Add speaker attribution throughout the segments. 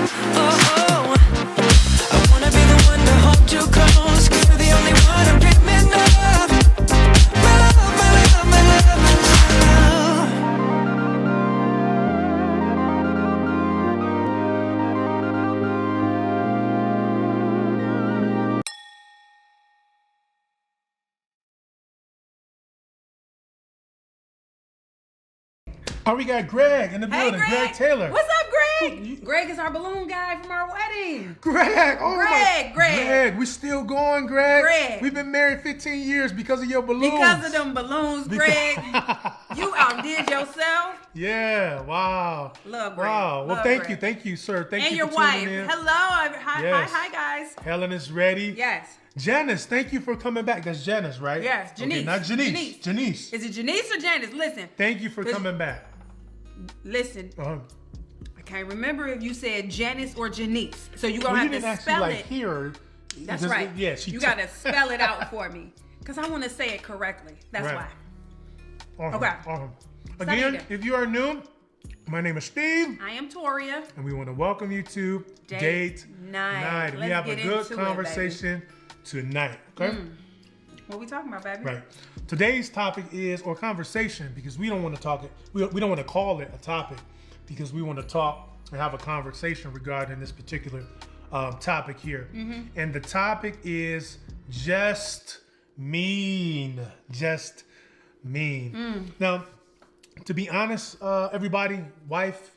Speaker 1: Oh, I wanna be the one to hold you close, 'cause you're the only one I'm dreaming of. My love, my love, my love,
Speaker 2: Oh, we got Greg in the
Speaker 3: Hey,
Speaker 2: building.
Speaker 3: Greg.
Speaker 2: Greg Taylor.
Speaker 3: What's up, Greg? Greg is our balloon guy from our wedding.
Speaker 2: Greg. Oh
Speaker 3: Greg,
Speaker 2: my.
Speaker 3: Greg.
Speaker 2: We still going, Greg.
Speaker 3: Greg.
Speaker 2: We've been married 15 years because of your balloons.
Speaker 3: Because of them balloons, Greg. You outdid yourself.
Speaker 2: Yeah. Wow.
Speaker 3: Love Greg.
Speaker 2: Wow. Well,
Speaker 3: Love
Speaker 2: thank
Speaker 3: Greg.
Speaker 2: you. Thank you, sir. Thank
Speaker 3: And
Speaker 2: you
Speaker 3: your
Speaker 2: for
Speaker 3: wife.
Speaker 2: tuning in.
Speaker 3: Hello. Hi,
Speaker 2: Yes.
Speaker 3: hi, guys.
Speaker 2: Helen is ready.
Speaker 3: Yes.
Speaker 2: Janice, thank you for coming back. That's Janice, right?
Speaker 3: Yes. Janice.
Speaker 2: Okay, not Janice. Janice.
Speaker 3: Is it Janice or Janice? Listen.
Speaker 2: Thank you for coming back.
Speaker 3: Listen.
Speaker 2: Uh-huh.
Speaker 3: I can't remember if you said Janice or Janice. So you're going
Speaker 2: Well,
Speaker 3: to
Speaker 2: you
Speaker 3: have
Speaker 2: didn't
Speaker 3: to spell
Speaker 2: actually
Speaker 3: it.
Speaker 2: hear her.
Speaker 3: That's
Speaker 2: Just-
Speaker 3: right.
Speaker 2: Yeah,
Speaker 3: you got to spell it out for me. Because I want to say it correctly. That's
Speaker 2: Right.
Speaker 3: why.
Speaker 2: Awesome.
Speaker 3: Okay.
Speaker 2: Awesome.
Speaker 3: Stop
Speaker 2: Again,
Speaker 3: eating.
Speaker 2: if you are new, my name is Steve.
Speaker 3: I am Toria.
Speaker 2: And we want to welcome you to Date
Speaker 3: Night.
Speaker 2: We
Speaker 3: Let's
Speaker 2: have a
Speaker 3: get
Speaker 2: good
Speaker 3: into it,
Speaker 2: conversation tonight. Okay?
Speaker 3: What we talking about, baby?
Speaker 2: Right. Today's topic is, or conversation, because we don't want to talk it, we don't want to call it a topic, because we want to talk and have a conversation regarding this particular topic here. And the topic is just mean. Just mean. Now, to be honest, everybody, wife,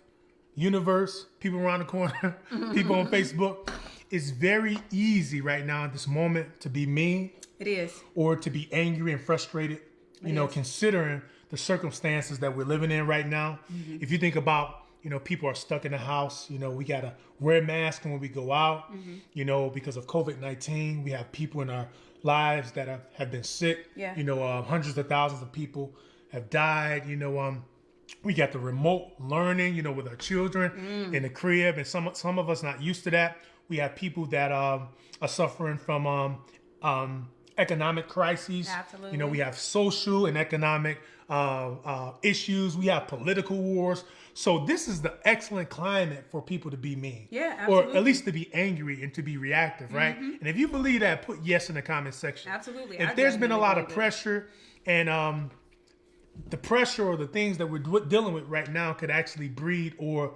Speaker 2: universe, people around the corner, people on Facebook, it's very easy right now at this moment to be mean
Speaker 3: It is.
Speaker 2: or to be angry and frustrated, you know, considering the circumstances that we're living in right now. If you think about, you know, people are stuck in the house, you know, we got to wear masks when we go out, you know, because of COVID-19. We have people in our lives that have been sick.
Speaker 3: Yeah.
Speaker 2: You know, hundreds of thousands of people have died. You know, we got the remote learning, you know, with our children in the crib, and some of us not used to that. We have people that are suffering from economic crises.
Speaker 3: Absolutely.
Speaker 2: You know, we have social and economic issues. We have political wars. So this is the excellent climate for people to be mean.
Speaker 3: Yeah,
Speaker 2: Or
Speaker 3: absolutely.
Speaker 2: at least to be angry and to be reactive, right? And if you believe that, put yes in the comment section.
Speaker 3: Absolutely.
Speaker 2: If
Speaker 3: I
Speaker 2: there's been a
Speaker 3: definitely
Speaker 2: lot of
Speaker 3: believe it.
Speaker 2: pressure and the pressure or the things that we're dealing with right now could actually breed or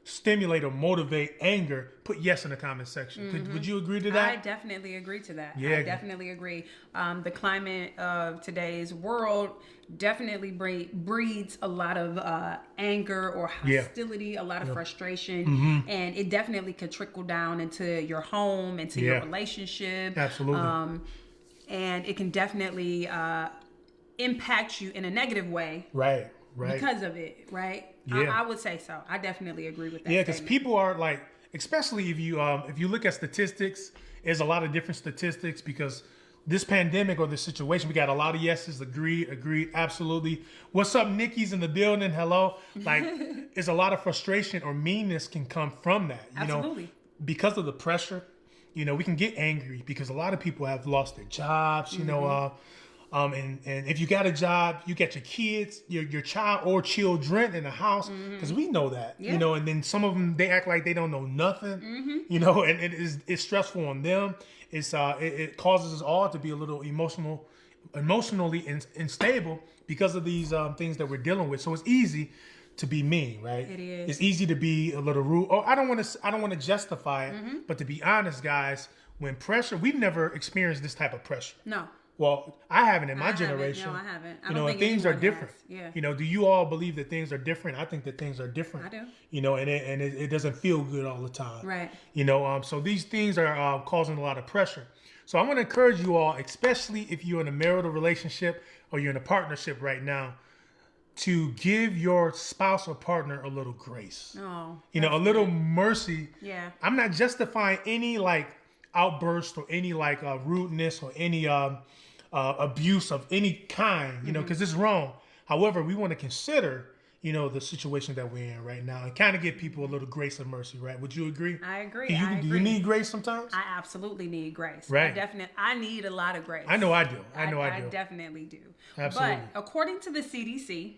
Speaker 2: stimulate or motivate anger, put yes in the comment section. Would you agree to that?
Speaker 3: I definitely agree to that.
Speaker 2: Yeah.
Speaker 3: I definitely agree. The climate of today's world definitely breeds a lot of anger or hostility, a lot of frustration, and it definitely could trickle down into your home, into your relationship.
Speaker 2: Absolutely.
Speaker 3: And it can definitely impact you in a negative way
Speaker 2: Right.
Speaker 3: because of it, right?
Speaker 2: Yeah.
Speaker 3: I would say so. I definitely agree with that.
Speaker 2: Yeah, because
Speaker 3: statement.
Speaker 2: people are like, especially if you look at statistics, there's a lot of different statistics because this pandemic or this situation, we got a lot of yeses, agreed, absolutely. What's up, Nikki's in the building? Hello. Like, it's a lot of frustration or meanness can come from that. You
Speaker 3: Absolutely.
Speaker 2: know, because of the pressure, you know, we can get angry because a lot of people have lost their jobs, you know, and if you got a job, you got your kids, your child or children in the house, because we know that, you know, and then some of them, they act like they don't know nothing, you know, and it's stressful on them. It causes us all to be a little emotionally unstable because of these things that we're dealing with. So it's easy to be mean, right?
Speaker 3: It is.
Speaker 2: It's easy to be a little rude. Oh, I don't want to justify it, but to be honest, guys, when pressure, we've never experienced this type of pressure.
Speaker 3: No.
Speaker 2: Well, I haven't in my
Speaker 3: haven't.
Speaker 2: generation.
Speaker 3: No, I haven't. I
Speaker 2: You
Speaker 3: don't
Speaker 2: know, and
Speaker 3: think
Speaker 2: things are
Speaker 3: anyone has.
Speaker 2: different.
Speaker 3: Yeah.
Speaker 2: You know, do you all believe that things are different? I think that things are different.
Speaker 3: I do.
Speaker 2: You know, and it doesn't feel good all the time.
Speaker 3: Right.
Speaker 2: You know, so these things are causing a lot of pressure. So I want to encourage you all, especially if you're in a marital relationship or you're in a partnership right now, to give your spouse or partner a little grace.
Speaker 3: Oh.
Speaker 2: You know, a little mercy.
Speaker 3: Yeah.
Speaker 2: I'm not justifying any like outburst or any like rudeness or any abuse of any kind, you know, because it's wrong. However, we want to consider, you know, the situation that we're in right now and kind of give people a little grace and mercy, right? Would you agree?
Speaker 3: I agree.
Speaker 2: Do you need grace sometimes?
Speaker 3: I absolutely need grace.
Speaker 2: Right.
Speaker 3: I need a lot of grace.
Speaker 2: I know I do. I
Speaker 3: I definitely do.
Speaker 2: Absolutely.
Speaker 3: But according to the CDC,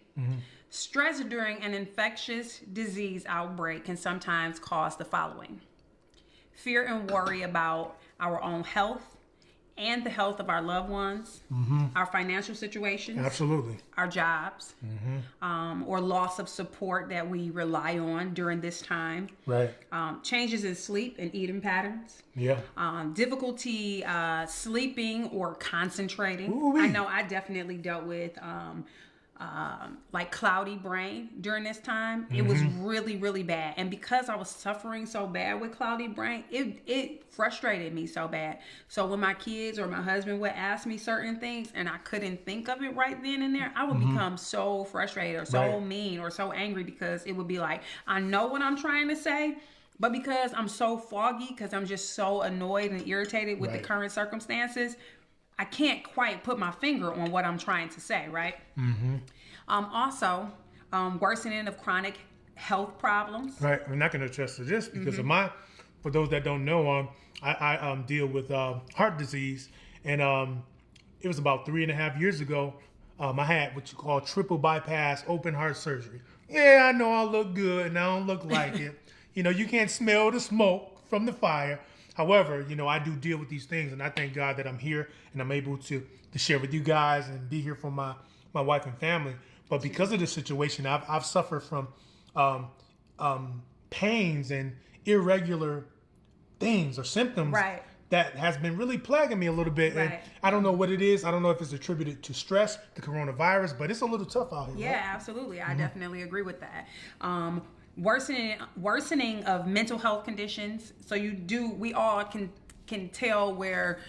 Speaker 3: Stress during an infectious disease outbreak can sometimes cause the following: fear and worry about our own health and the health of our loved ones, our financial situations,
Speaker 2: Absolutely.
Speaker 3: our jobs, or loss of support that we rely on during this time.
Speaker 2: Right.
Speaker 3: Changes in sleep and eating patterns.
Speaker 2: Yeah.
Speaker 3: Difficulty sleeping or concentrating.
Speaker 2: Ooh-wee.
Speaker 3: I know I definitely dealt with like cloudy brain during this time. It was really, really bad. And because I was suffering so bad with cloudy brain, it frustrated me so bad. So when my kids or my husband would ask me certain things and I couldn't think of it right then and there, I would become so frustrated or so mean or so angry, because it would be like, I know what I'm trying to say, but because I'm so foggy, because I'm just so annoyed and irritated with the current circumstances, I can't quite put my finger on what I'm trying to say, right? Also, worsening of chronic health problems.
Speaker 2: Right. I'm not going to attest to this because of for those that don't know, I deal with heart disease. And it was about 3.5 years ago, I had what you call triple bypass open heart surgery. Yeah, I know I look good and I don't look like it. You can't smell the smoke from the fire. However, I do deal with these things, and I thank God that I'm here and I'm able to share with you guys and be here for my wife and family. But because of this situation, I've suffered from pains and irregular things or symptoms that has been really plaguing me a little bit. And I don't know what it is. I don't know if it's attributed to stress, the coronavirus, but it's a little tough out here.
Speaker 3: Yeah,
Speaker 2: right?
Speaker 3: absolutely. I definitely agree with that. Worsening of mental health conditions. So we all can tell where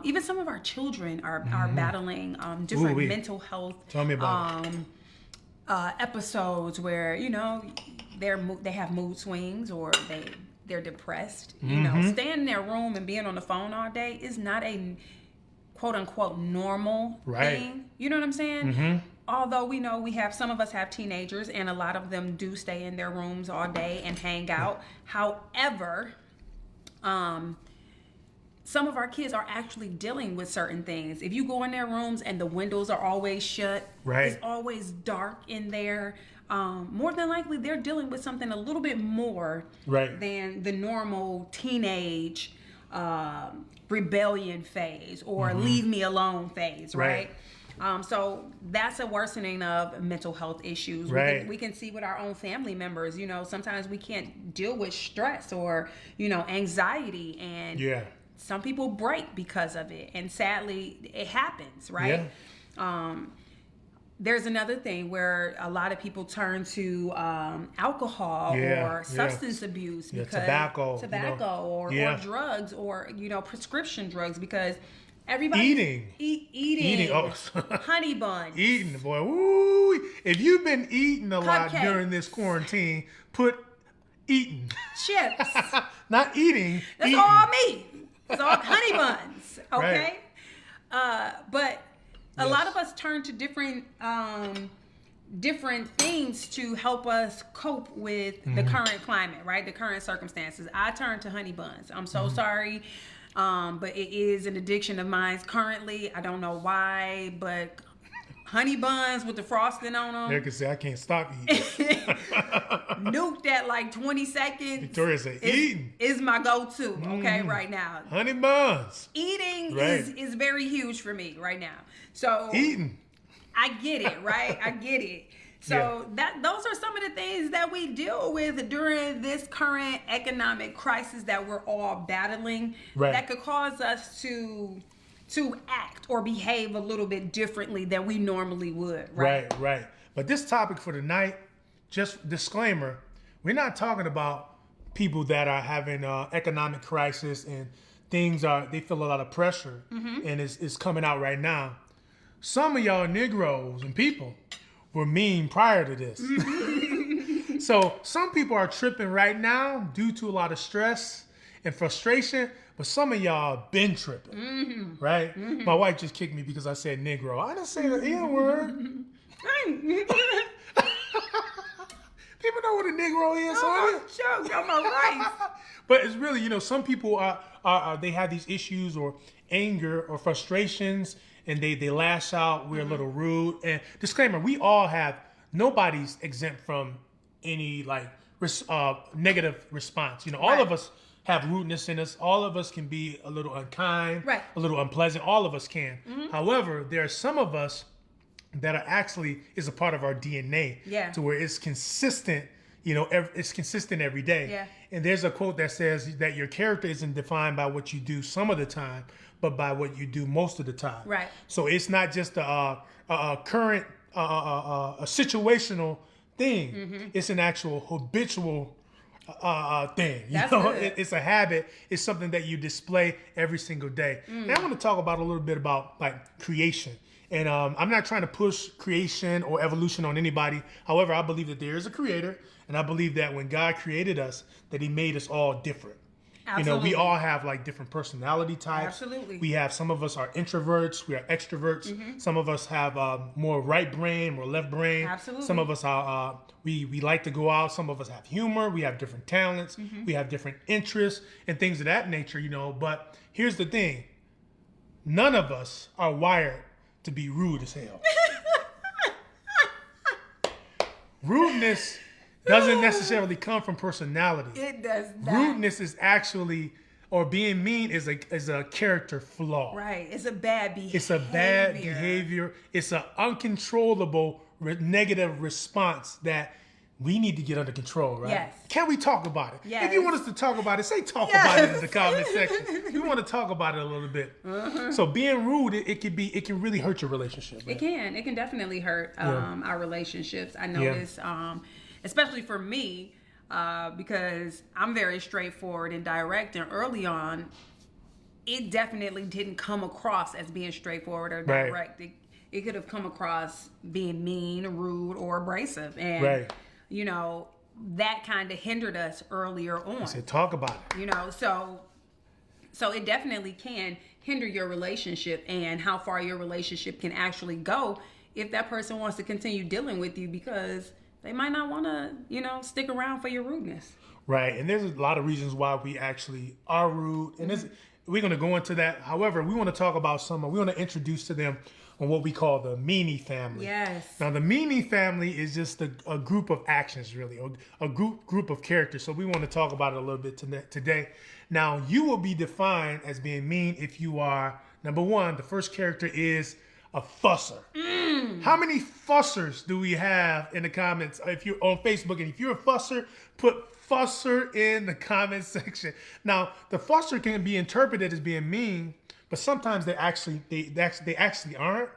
Speaker 3: even some of our children are battling different mental health
Speaker 2: Tell me about
Speaker 3: episodes where they have mood swings or they're depressed. Staying in their room and being on the phone all day is not a quote unquote normal thing. You know what I'm saying? Although some of us have teenagers and a lot of them do stay in their rooms all day and hang out. However, some of our kids are actually dealing with certain things. If you go in their rooms and the windows are always shut, it's always dark in there, more than likely they're dealing with something a little bit more than the normal teenage rebellion phase or leave me alone phase, right? So that's a worsening of mental health issues. We can see with our own family members, sometimes we can't deal with stress or, anxiety, and some people break because of it. And sadly, it happens, right? There's another thing where a lot of people turn to alcohol or substance abuse because tobacco or drugs or, prescription drugs, because everybody eating honey buns.
Speaker 2: Eating, boy. Woo! If you've been eating a lot during this quarantine, put eating.
Speaker 3: Chips.
Speaker 2: Not eating.
Speaker 3: That's
Speaker 2: eating.
Speaker 3: all me. It's all honey buns. Okay? But a lot of us turn to different things to help us cope with the current climate, right? The current circumstances. I turn to honey buns. I'm so sorry. But it is an addiction of mine currently. I don't know why, but honey buns with the frosting on them.
Speaker 2: Yeah, because I can't stop eating.
Speaker 3: Nuked at like 20 seconds.
Speaker 2: Victoria said, eating
Speaker 3: is my go-to, okay, right now.
Speaker 2: Honey buns.
Speaker 3: Eating is very huge for me right now. So
Speaker 2: eating.
Speaker 3: I get it, right? I get it. So those are some of the things that we deal with during this current economic crisis that we're all battling that could cause us to act or behave a little bit differently than we normally would, right?
Speaker 2: Right. But this topic for tonight, just disclaimer, we're not talking about people that are having economic crisis and they feel a lot of pressure and it's coming out right now. Some of y'all Negroes and people were mean prior to this. So some people are tripping right now due to a lot of stress and frustration, but some of y'all been tripping, right? My wife just kicked me because I said Negro. I didn't say the N-word. People know what a Negro is, honey.
Speaker 3: I'm all right.
Speaker 2: But it's really, some people they have these issues or anger or frustrations, and they lash out. We're a little rude. And disclaimer, we all have nobody's exempt from any like negative response. You know, all
Speaker 3: Right.
Speaker 2: of us have rudeness in us. All of us can be a little unkind,
Speaker 3: Right.
Speaker 2: a little unpleasant. All of us can. However, there are some of us that are actually is a part of our DNA.
Speaker 3: Yeah.
Speaker 2: To where it's consistent. You know, it's consistent every day.
Speaker 3: Yeah.
Speaker 2: And there's a quote that says that your character isn't defined by what you do some of the time, but by what you do most of the time.
Speaker 3: Right.
Speaker 2: So it's not just a current, a situational thing. It's an actual habitual thing. You
Speaker 3: That's
Speaker 2: know,
Speaker 3: good.
Speaker 2: it's a habit. It's something that you display every single day. And I want to talk about a little bit about like creation. And I'm not trying to push creation or evolution on anybody. However, I believe that there is a creator, and I believe that when God created us, that He made us all different.
Speaker 3: Absolutely.
Speaker 2: You know, we all have like different personality types.
Speaker 3: Absolutely.
Speaker 2: We have, some of us are introverts, we are extroverts. Some of us have more right brain, more left brain.
Speaker 3: Absolutely.
Speaker 2: Some of us are, we like to go out. Some of us have humor. We have different talents. We have different interests and things of that nature, you know. But here's the thing. None of us are wired to be rude as hell. Rudeness doesn't necessarily come from personality.
Speaker 3: It does not.
Speaker 2: Rudeness is actually, or being mean is a character flaw.
Speaker 3: Right. It's a bad behavior.
Speaker 2: It's a bad behavior. It's an uncontrollable negative response that we need to get under control, right?
Speaker 3: Yes.
Speaker 2: Can we talk about it?
Speaker 3: Yes.
Speaker 2: If you want us to talk about it, say talk
Speaker 3: Yes.
Speaker 2: about it in the comment section. We want to talk about it a little bit. So being rude, it can really hurt your relationship. Man.
Speaker 3: It can definitely hurt our relationships. I notice, especially for me, because I'm very straightforward and direct, and early on, it definitely didn't come across as being straightforward or
Speaker 2: Right.
Speaker 3: direct. It could have come across being mean, rude, or abrasive, and
Speaker 2: Right.
Speaker 3: you know, that kind of hindered us earlier on.
Speaker 2: So talk about it.
Speaker 3: You know, so it definitely can hinder your relationship and how far your relationship can actually go if that person wants to continue dealing with you, because they might not want to, you know, stick around for your rudeness.
Speaker 2: Right, and there's a lot of reasons why we actually are rude, and we're going to go into that. However, we want to talk about we want to introduce to them on what we call the meanie family.
Speaker 3: Yes.
Speaker 2: Now, the meanie family is just a group of actions, really, a group of characters. So we want to talk about it a little bit today. Now, you will be defined as being mean if you are, number one, the first character is a fusser. How many fussers do we have in the comments? If you're on Facebook, and if you're a fusser, put fusser in the comment section. Now, the fusser can be interpreted as being mean, but sometimes they actually aren't.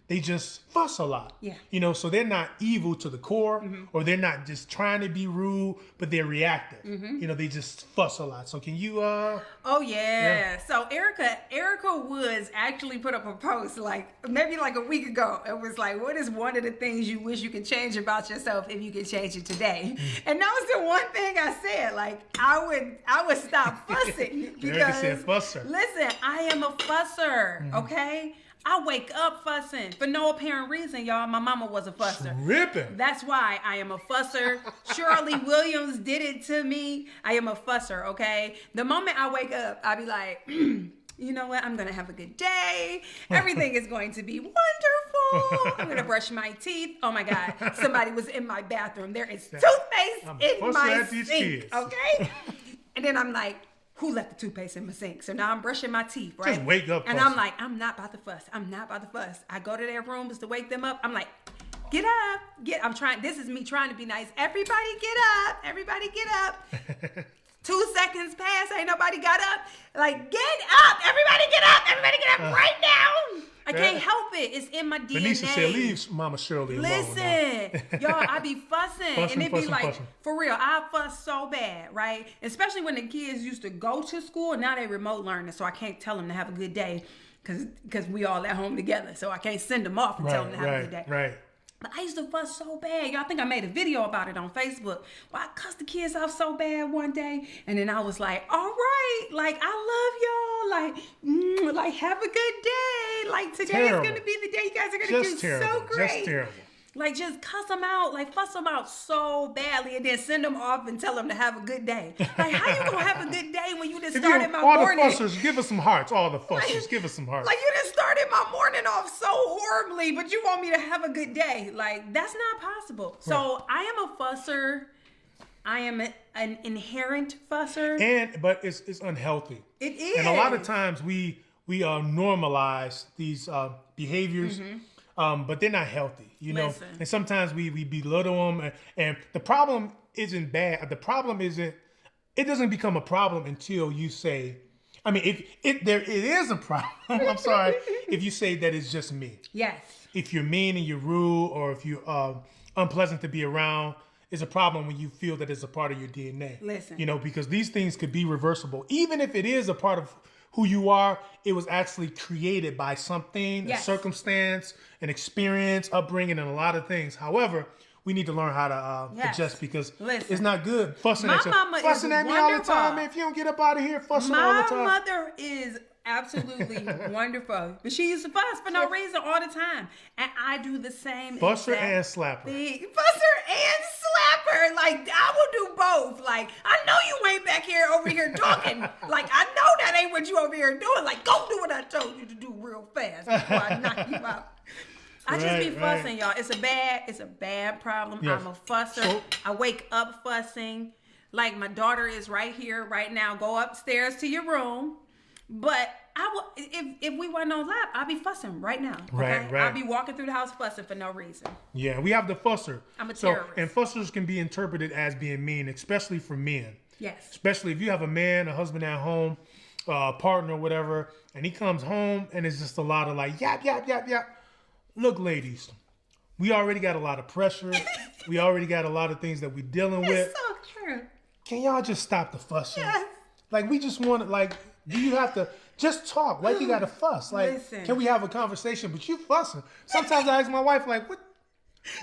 Speaker 2: They just fuss a lot.
Speaker 3: Yeah.
Speaker 2: You know, so they're not evil to the core, or they're not just trying to be rude, but they're reactive. You know, they just fuss a lot. So can you
Speaker 3: Oh yeah. So Erica Woods actually put up a post maybe a week ago. It was like, what is one of the things you wish you could change about yourself if you could change it today? And that was the one thing I said. Like I would stop fussing because
Speaker 2: Erica said fusser.
Speaker 3: Listen, I am a fusser, okay? I wake up fussing for no apparent reason, y'all. My mama was a fusser.
Speaker 2: Tripping.
Speaker 3: That's why I am a fusser. Shirley Williams did it to me. I am a fusser, okay? The moment I wake up, I be like, you know what? I'm going to have a good day. Everything is going to be wonderful. I'm going to brush my teeth. Oh my God. Somebody was in my bathroom. There is toothpaste in my sink, okay? And then I'm like, who left the toothpaste in my sink? So now I'm brushing my teeth, right?
Speaker 2: Just wake up
Speaker 3: and
Speaker 2: fussing.
Speaker 3: I'm like, I'm not about to fuss. I go to their rooms to wake them up. I'm like, get up. This is me trying to be nice. Everybody get up. Everybody get up. 2 seconds pass. Ain't nobody got up. Like, get up. Everybody get up. Everybody get up right now. I can't help it. It's in my DNA.
Speaker 2: Benicia said, leave Mama Shirley alone.
Speaker 3: Listen, y'all, I be fussing. And it be like,
Speaker 2: fussing.
Speaker 3: for real, I fuss so bad, right? Especially when the kids used to go to school. Now they remote learning, so I can't tell them to have a good day because we all at home together. So I can't send them off and tell them to have a good day.
Speaker 2: Right.
Speaker 3: But I used to fuss so bad. Y'all, I think I made a video about it on Facebook. Well, I cussed the kids out so bad one day. And then I was like, all right, like, I love y'all. Like have a good day. Like, today is going to be the day you guys are going to do so great.
Speaker 2: Just terrible.
Speaker 3: Like, just cuss them out, like, fuss them out so badly, and then send them off and tell them to have a good day. Like, how you gonna have a good day when you just started my
Speaker 2: all
Speaker 3: morning?
Speaker 2: All the fussers, give us some hearts. All the fussers, give us some hearts.
Speaker 3: Like, you just started my morning off so horribly, but you want me to have a good day. Like, that's not possible. Right. So, I am a fusser. I am an inherent fusser.
Speaker 2: But it's unhealthy.
Speaker 3: It is.
Speaker 2: And a lot of times we normalize these behaviors. But they're not healthy, you know. And sometimes we belittle them, and the problem isn't bad. The problem isn't. It doesn't become a problem until you say. I mean, if it is a problem. I'm sorry if you say that it's just me.
Speaker 3: Yes.
Speaker 2: If you're mean and you're rude, or if you're unpleasant to be around, it's a problem when you feel that it's a part of your DNA.
Speaker 3: Listen,
Speaker 2: you know, because these things could be reversible, even if it is a part of who you are. It was actually created by something, a circumstance, an experience, upbringing, and a lot of things. However, we need to learn how to adjust, because it's not good fussing at you. Fussing at me all the time. Man, if you don't get up out of here, fussing all the time.
Speaker 3: My mother is absolutely wonderful, but she used to fuss for no reason all the time, and I do the same.
Speaker 2: Fusser and slapper.
Speaker 3: Fusser and slapper. Like, I will do both. Like, I know you ain't back here over here talking. Like, I know that ain't what you over here doing. Like, go do what I told you to do real fast before I knock you out. I just be fussing, y'all. It's a bad problem. Yes. I'm a fusser. I wake up fussing. Like, my daughter is right here, right now. Go upstairs to your room. But I will, if we weren't on live, I'll be fussing right now. Okay? Right. I'll be walking through the house fussing for no reason.
Speaker 2: Yeah, we have the fusser.
Speaker 3: I'm a terrorist.
Speaker 2: And fussers can be interpreted as being mean, especially for men.
Speaker 3: Yes.
Speaker 2: Especially if you have a man, a husband at home, partner, whatever, and he comes home and it's just a lot of like, yap, yap, yap, yap. Look, ladies, we already got a lot of pressure. We already got a lot of things that we're dealing with.
Speaker 3: It's so true.
Speaker 2: Can y'all just stop the fussing?
Speaker 3: Yes.
Speaker 2: Like, we just want to, like, do you have to just talk? Why you got to fuss? Like, listen, can we have a conversation? But you fussing. Sometimes I ask my wife, like, what?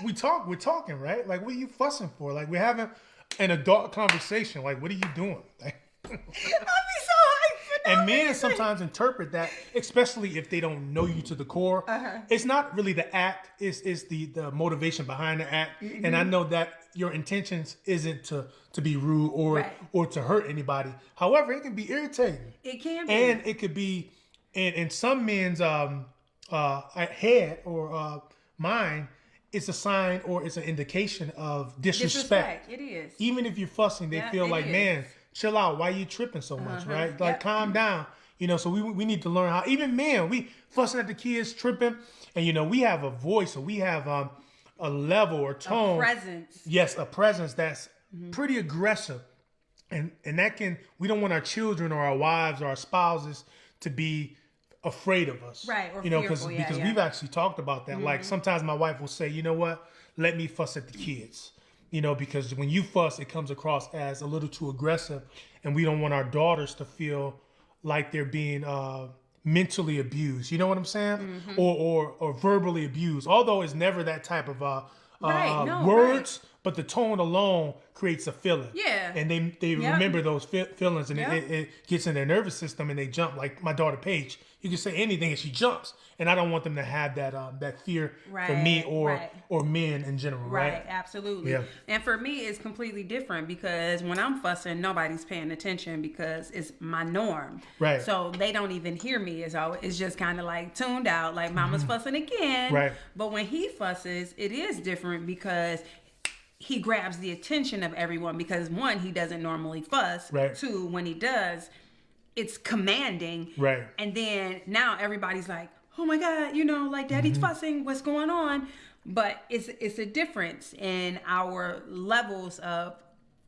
Speaker 2: We're talking, right? Like, what are you fussing for? Like, we're having an adult conversation. Like, what are you doing? Like,
Speaker 3: I'll be so hyped for
Speaker 2: and men sometimes interpret that, especially if they don't know you to the core. It's not really the act, it's the motivation behind the act. Mm-hmm. And I know that your intentions isn't to be rude or to hurt anybody. However, it can be irritating.
Speaker 3: It can be.
Speaker 2: And it could be in some men's head or mind, it's a sign or it's an indication of disrespect.
Speaker 3: It is.
Speaker 2: Even if you're fussing, they feel like, man, chill out. Why are you tripping so much, right? Like, calm down. You know, so we need to learn how, even men, we fussing at the kids, tripping. And, you know, we have a voice, or we have a level or tone.
Speaker 3: A presence.
Speaker 2: Yes, a presence that's pretty aggressive. And that we don't want our children or our wives or our spouses to be afraid of us.
Speaker 3: Right, or
Speaker 2: you know,
Speaker 3: fearful,
Speaker 2: because we've actually talked about that. Like, sometimes my wife will say, you know what, let me fuss at the kids. You know, because when you fuss, it comes across as a little too aggressive, and we don't want our daughters to feel like they're being mentally abused. You know what I'm saying? Or verbally abused. Although it's never that type of words, but the tone alone creates a feeling. Yeah. And they remember those feelings, and it gets in their nervous system, and they jump. Like my daughter Paige, you can say anything and she jumps, and I don't want them to have that fear for me or men in general. Right.
Speaker 3: Absolutely. Yeah. And for me, it's completely different, because when I'm fussing, nobody's paying attention because it's my norm. Right. So they don't even hear me. It's just kind of like tuned out, like mama's fussing again. Right. But when he fusses, it is different because he grabs the attention of everyone, because one, he doesn't normally fuss. Right. Two, when he does, it's commanding. Right. And then now everybody's like, oh my God, you know, like daddy's fussing, what's going on? But it's a difference in our levels of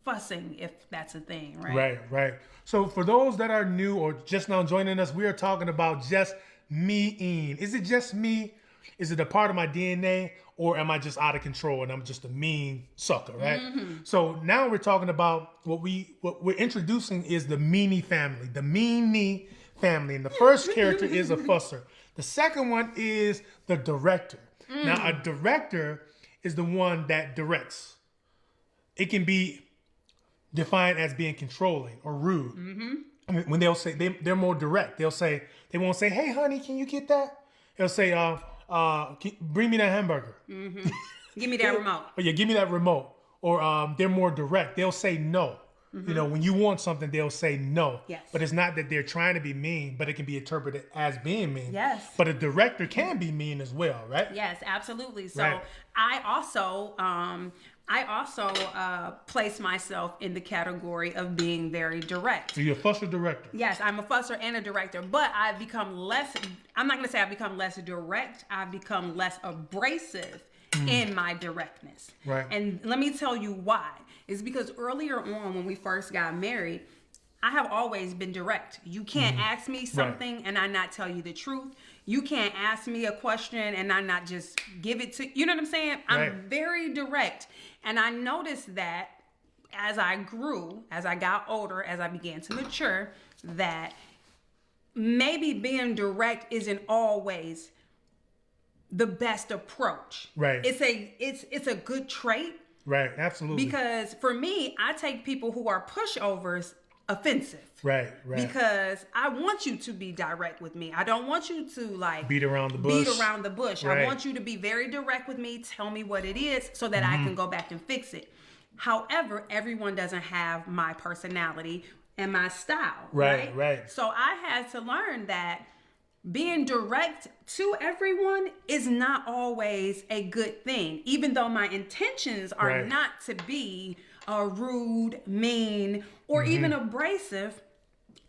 Speaker 3: fussing, if that's a thing, right?
Speaker 2: Right. So for those that are new or just now joining us, we are talking about just me-ing. Is it just me? Is it a part of my DNA, or am I just out of control and I'm just a mean sucker, right? So now we're talking about what we're introducing is the meanie family, the meanie family. And the first character is a fusser. The second one is the director. Now, a director is the one that directs. It can be defined as being controlling or rude. When they'll say, they're more direct. They won't say, hey, honey, can you get that? They'll say, bring me that hamburger.
Speaker 3: Give me that remote.
Speaker 2: Oh yeah, give me that remote. Or they're more direct. They'll say no. You know, when you want something, they'll say no.
Speaker 3: Yes.
Speaker 2: But it's not that they're trying to be mean, but it can be interpreted as being mean.
Speaker 3: Yes.
Speaker 2: But a director can be mean as well, right?
Speaker 3: Yes, absolutely. So
Speaker 2: Right.
Speaker 3: I also place myself in the category of being very direct.
Speaker 2: So you're a fusser director.
Speaker 3: Yes, I'm a fusser and a director, but I've become less, I'm not going to say I've become less direct, I've become less abrasive in my directness.
Speaker 2: Right.
Speaker 3: And let me tell you why. It's because earlier on when we first got married, I have always been direct. You can't ask me something and I not tell you the truth. You can't ask me a question and I not just give it to you. Know what I'm saying?
Speaker 2: Right.
Speaker 3: I'm very direct. And I noticed that as I grew, as I got older, as I began to mature, that maybe being direct isn't always the best approach.
Speaker 2: Right.
Speaker 3: It's a good trait.
Speaker 2: Right, absolutely.
Speaker 3: Because for me, I take people who are pushovers offensive.
Speaker 2: Right.
Speaker 3: Because I want you to be direct with me. I don't want you to like
Speaker 2: Beat around the bush.
Speaker 3: I
Speaker 2: Right.
Speaker 3: want you to be very direct with me. Tell me what it is so that I can go back and fix it. However, everyone doesn't have my personality and my style.
Speaker 2: Right.
Speaker 3: So I had to learn that being direct to everyone is not always a good thing, even though my intentions are
Speaker 2: Right.
Speaker 3: not to be rude, mean, or even abrasive.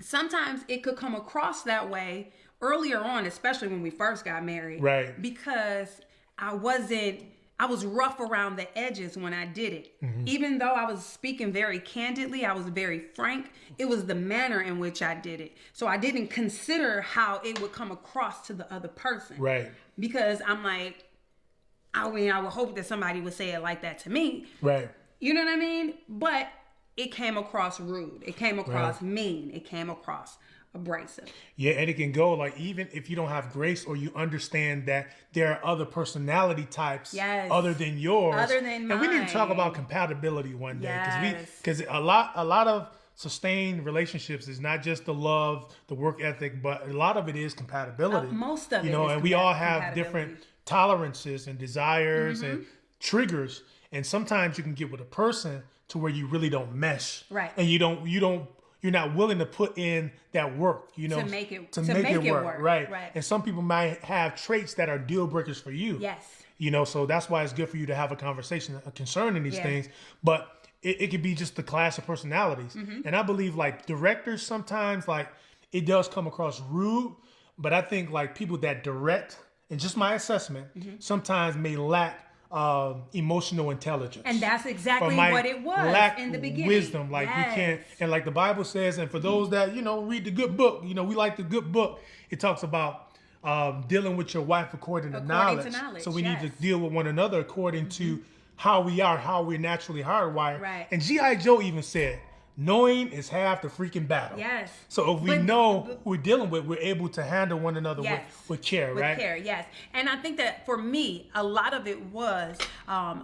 Speaker 3: Sometimes it could come across that way earlier on, especially when we first got married.
Speaker 2: Right.
Speaker 3: Because I was rough around the edges when I did it. Even though I was speaking very candidly, I was very frank, it was the manner in which I did it. So I didn't consider how it would come across to the other person.
Speaker 2: Right.
Speaker 3: Because I'm like, I would hope that somebody would say it like that to me.
Speaker 2: Right.
Speaker 3: You know what I mean? But it came across rude. It came across mean. It came across abrasive.
Speaker 2: Yeah, and it can go like, even if you don't have grace or you understand that there are other personality types other than yours.
Speaker 3: Other than
Speaker 2: and we need to talk
Speaker 3: mine.
Speaker 2: about compatibility one day.
Speaker 3: Yes.
Speaker 2: Because a lot of sustained relationships is not just the love, the work ethic, but a lot of it is compatibility.
Speaker 3: Most of it
Speaker 2: you know,
Speaker 3: is
Speaker 2: and we all have
Speaker 3: compatibility.
Speaker 2: different tolerances and desires and triggers. And sometimes you can get with a person to where you really don't mesh.
Speaker 3: Right.
Speaker 2: And you're not willing to put in that work, you know,
Speaker 3: To make it
Speaker 2: work.
Speaker 3: Right.
Speaker 2: And some people might have traits that are deal breakers for you.
Speaker 3: Yes.
Speaker 2: You know, so that's why it's good for you to have a conversation concerning these
Speaker 3: Yeah.
Speaker 2: things. But it could be just the clash of personalities. And I believe like directors sometimes, like, it does come across rude, but I think like people that direct, and just my assessment, sometimes may lack emotional intelligence.
Speaker 3: And that's exactly
Speaker 2: Or might
Speaker 3: what it was
Speaker 2: lack
Speaker 3: in the beginning.
Speaker 2: wisdom. Like you can't, and like the Bible says, and for those that, you know, read the good book, you know, we like the good book. It talks about dealing with your wife according to knowledge. So we need to deal with one another according to how we are, how we're naturally hardwired.
Speaker 3: Right.
Speaker 2: And G.I. Joe even said, knowing is half the freaking battle.
Speaker 3: Yes.
Speaker 2: So if we know who we're dealing with, we're able to handle one another with care, right?
Speaker 3: With care, yes. And I think that for me, a lot of it was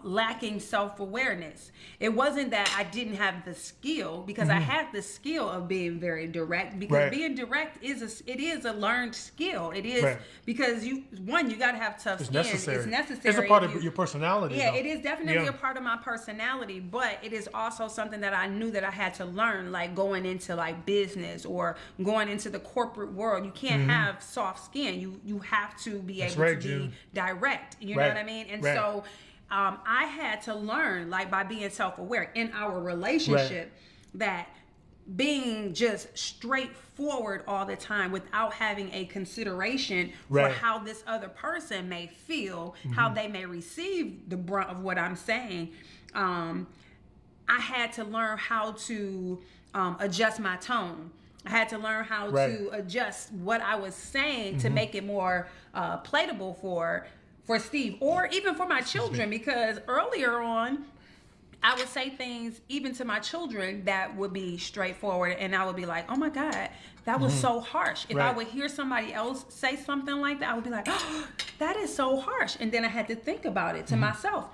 Speaker 3: lacking self-awareness. It wasn't that I didn't have the skill, because I had the skill of being very direct, because being direct is a learned skill. It is because you got to have tough skin.
Speaker 2: Necessary.
Speaker 3: It's necessary.
Speaker 2: It's a part of your personality.
Speaker 3: Yeah,
Speaker 2: though.
Speaker 3: it is definitely a part of my personality, but it is also something that I knew that I had to learn, like going into like business or going into the corporate world. You can't have soft skin. You have to be able to be direct. You know what I mean? And so I had to learn, like by being self-aware in our relationship, that being just straightforward all the time without having a consideration for how this other person may feel, how they may receive the brunt of what I'm saying. I had to learn how to adjust my tone. I had to learn how to adjust what I was saying to make it more palatable for Steve, or even for my children, because earlier on, I would say things even to my children that would be straightforward, and I would be like, oh my God, that was so harsh. If I would hear somebody else say something like that, I would be like, oh, that is so harsh. And then I had to think about it to myself.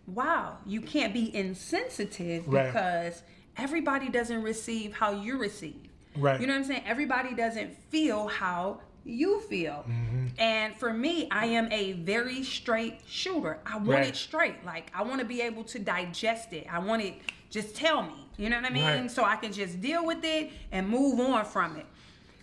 Speaker 3: Wow, you can't be insensitive because everybody doesn't receive how you receive.
Speaker 2: Right.
Speaker 3: You know what I'm saying? Everybody doesn't feel how you feel. And for me, I am a very straight shooter. I want it straight. Like, I want to be able to digest it. I want it, just tell me. You know what I mean?
Speaker 2: Right.
Speaker 3: So I can just deal with it and move on from it.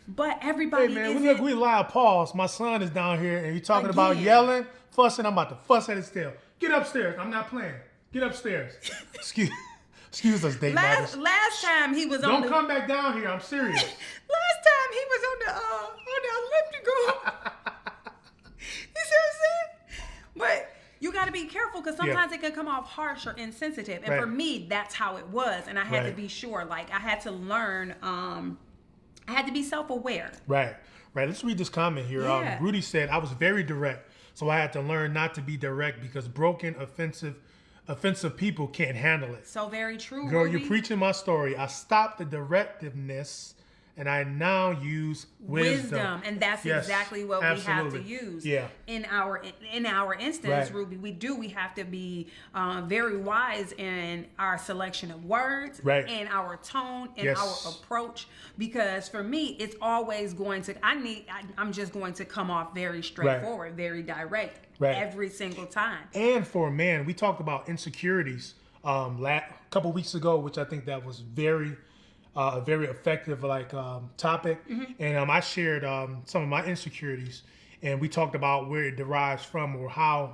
Speaker 3: But everybody
Speaker 2: Hey man, we live pause. My son is down here and he's talking about
Speaker 3: Again.
Speaker 2: yelling, fussing. I'm about to fuss at his tail. Get upstairs. I'm not playing. Get upstairs. Excuse us, date
Speaker 3: last time he was on
Speaker 2: Don't come back down here. I'm serious.
Speaker 3: Last time he was on the elliptical. You see what I'm saying? But you got to be careful because sometimes it can come off harsh or insensitive. And for me, that's how it was. And I had to be sure. Like, I had to learn. I had to be self-aware.
Speaker 2: Right. Let's read this comment here.
Speaker 3: Yeah.
Speaker 2: Rudy said, I was very direct, so I had to learn not to be direct because broken, offensive people can't handle it.
Speaker 3: So very true,
Speaker 2: Girl,
Speaker 3: Ruby.
Speaker 2: you're preaching my story. I stopped the directiveness and I now use wisdom.
Speaker 3: And that's exactly what we have to use. In our instance, Ruby, we have to be very wise in our selection of words, and our tone, and our approach. Because for me, it's always going to. I'm just going to come off very straightforward, very direct, every single time. And
Speaker 2: for a man, we talked about insecurities a couple weeks ago, which I think that was a very effective topic. And I shared some of my insecurities, and we talked about where it derives from or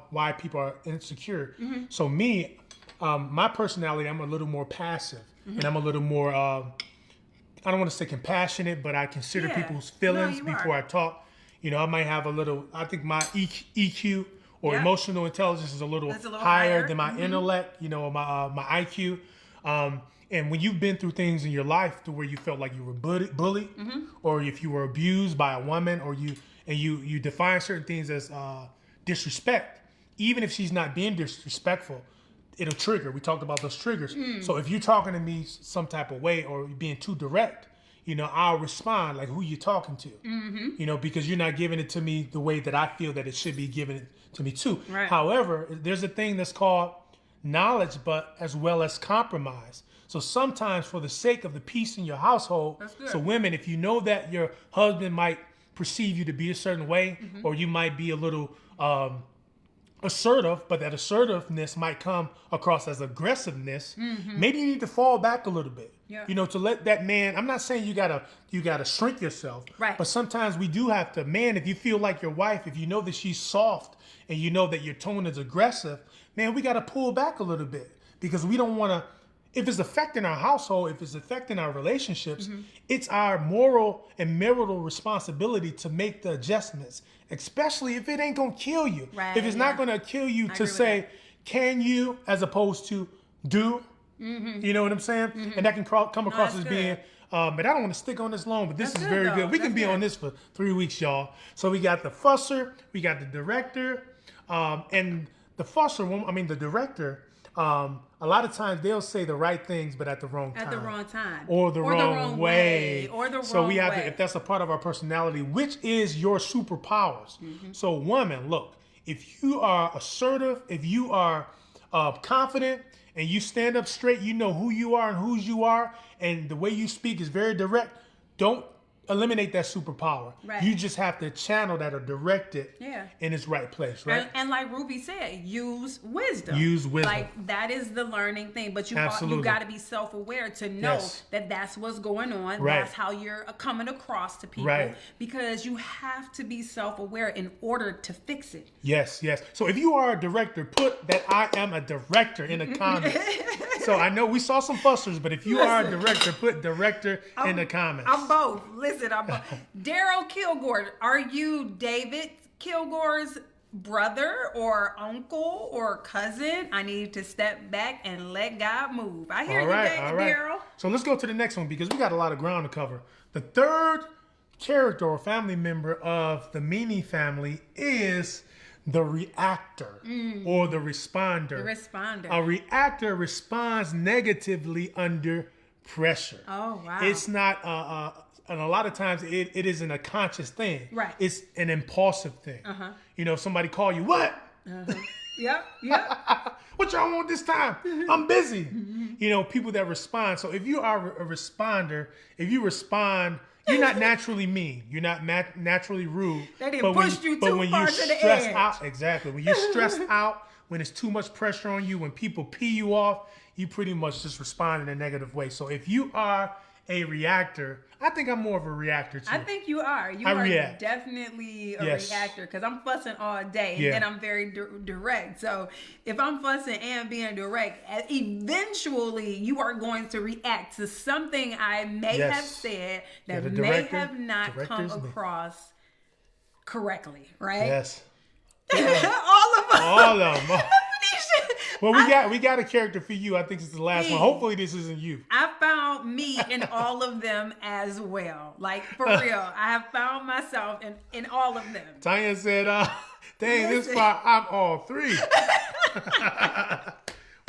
Speaker 2: why people are insecure. So me, my personality, I'm a little more passive, and I'm a little more I don't want to say compassionate, but I consider people's feelings before I talk. You know, I might have I think my EQ or emotional intelligence is a little higher than my intellect, or my IQ. And when you've been through things in your life to where you felt like you were bullied, or if you were abused by a woman, or you define certain things as disrespect, even if she's not being disrespectful, it'll trigger. We talked about those triggers. So if you're talking to me some type of way or being too direct, I'll respond like, who you talking to? Because you're not giving it to me the way that I feel that it should be given to me too. However, there's a thing that's called knowledge, but as well as compromise. So sometimes for the sake of the peace in your household, so women, if you know that your husband might perceive you to be a certain way, or you might be a little assertive, but that assertiveness might come across as aggressiveness, maybe you need to fall back a little bit. To let that man, I'm not saying you gotta shrink yourself, but sometimes we do have to, man, if you feel like your wife, if you know that she's soft and you know that your tone is aggressive, man, we gotta pull back a little bit because we don't wanna, if it's affecting our household, if it's affecting our relationships, it's our moral and marital responsibility to make the adjustments, especially if it ain't gonna kill you. If it's not gonna kill you to say, can you, as opposed to do, you know what I'm saying? And that can come across as being, but I don't want to stick on this long, but this is very good. We can be on this for 3 weeks, y'all. So we got the fusser, we got the director, and the fusser, the director, a lot of times they'll say the right things, but at the wrong time.
Speaker 3: At the wrong time.
Speaker 2: Or the wrong way.
Speaker 3: Or the wrong way.
Speaker 2: So we have to, if that's a part of our personality, which is your superpowers. So woman, look, if you are assertive, if you are confident, and you stand up straight, you know who you are and whose you are, and the way you speak is very direct, don't eliminate that superpower. You just have to channel that or direct it in its right place, right?
Speaker 3: And like Ruby said, use wisdom. Like, that is the learning thing. But you got to be self-aware to know that that's what's going on. That's how you're coming across to people. Because you have to be self-aware in order to fix it.
Speaker 2: Yes. So if you are a director, put that I am a director in the comments. So I know we saw some fussers, but if you are a director, put director in the comments.
Speaker 3: I'm both. Listen, I'm both. Daryl Kilgore, are you David Kilgore's brother or uncle or cousin? I need to step back and let God move. I hear you, Daryl.
Speaker 2: So let's go to the next one because we got a lot of ground to cover. The third character or family member of the Mimi family is the reactor or the responder. A reactor responds negatively under pressure.
Speaker 3: Oh, wow.
Speaker 2: It's not, and a lot of times it isn't a conscious thing. It's an impulsive thing. If somebody call you, what?
Speaker 3: Yep.
Speaker 2: What y'all want this time? I'm busy. you know, people that respond. So if you are a responder, if you respond, you're not naturally mean. You're not naturally rude.
Speaker 3: They didn't push you too far to the edge.
Speaker 2: Out, exactly. When you're stressed out, when there's too much pressure on you, when people pee you off, you pretty much just respond in a negative way. So if you are a reactor, I think I'm more of a reactor too.
Speaker 3: I think you are. You are definitely a reactor because I'm fussing all day and then I'm very direct. So if I'm fussing and being direct, eventually you are going to react to something I may have said that may have not come across correctly, right?
Speaker 2: Yes.
Speaker 3: All of us.
Speaker 2: All of them. Well, we got a character for you. I think it's the last one. Hopefully, this isn't you.
Speaker 3: I found me in all of them as well. Like, for real. I have found myself in all of them.
Speaker 2: Tanya said, dang, this far, I'm all three.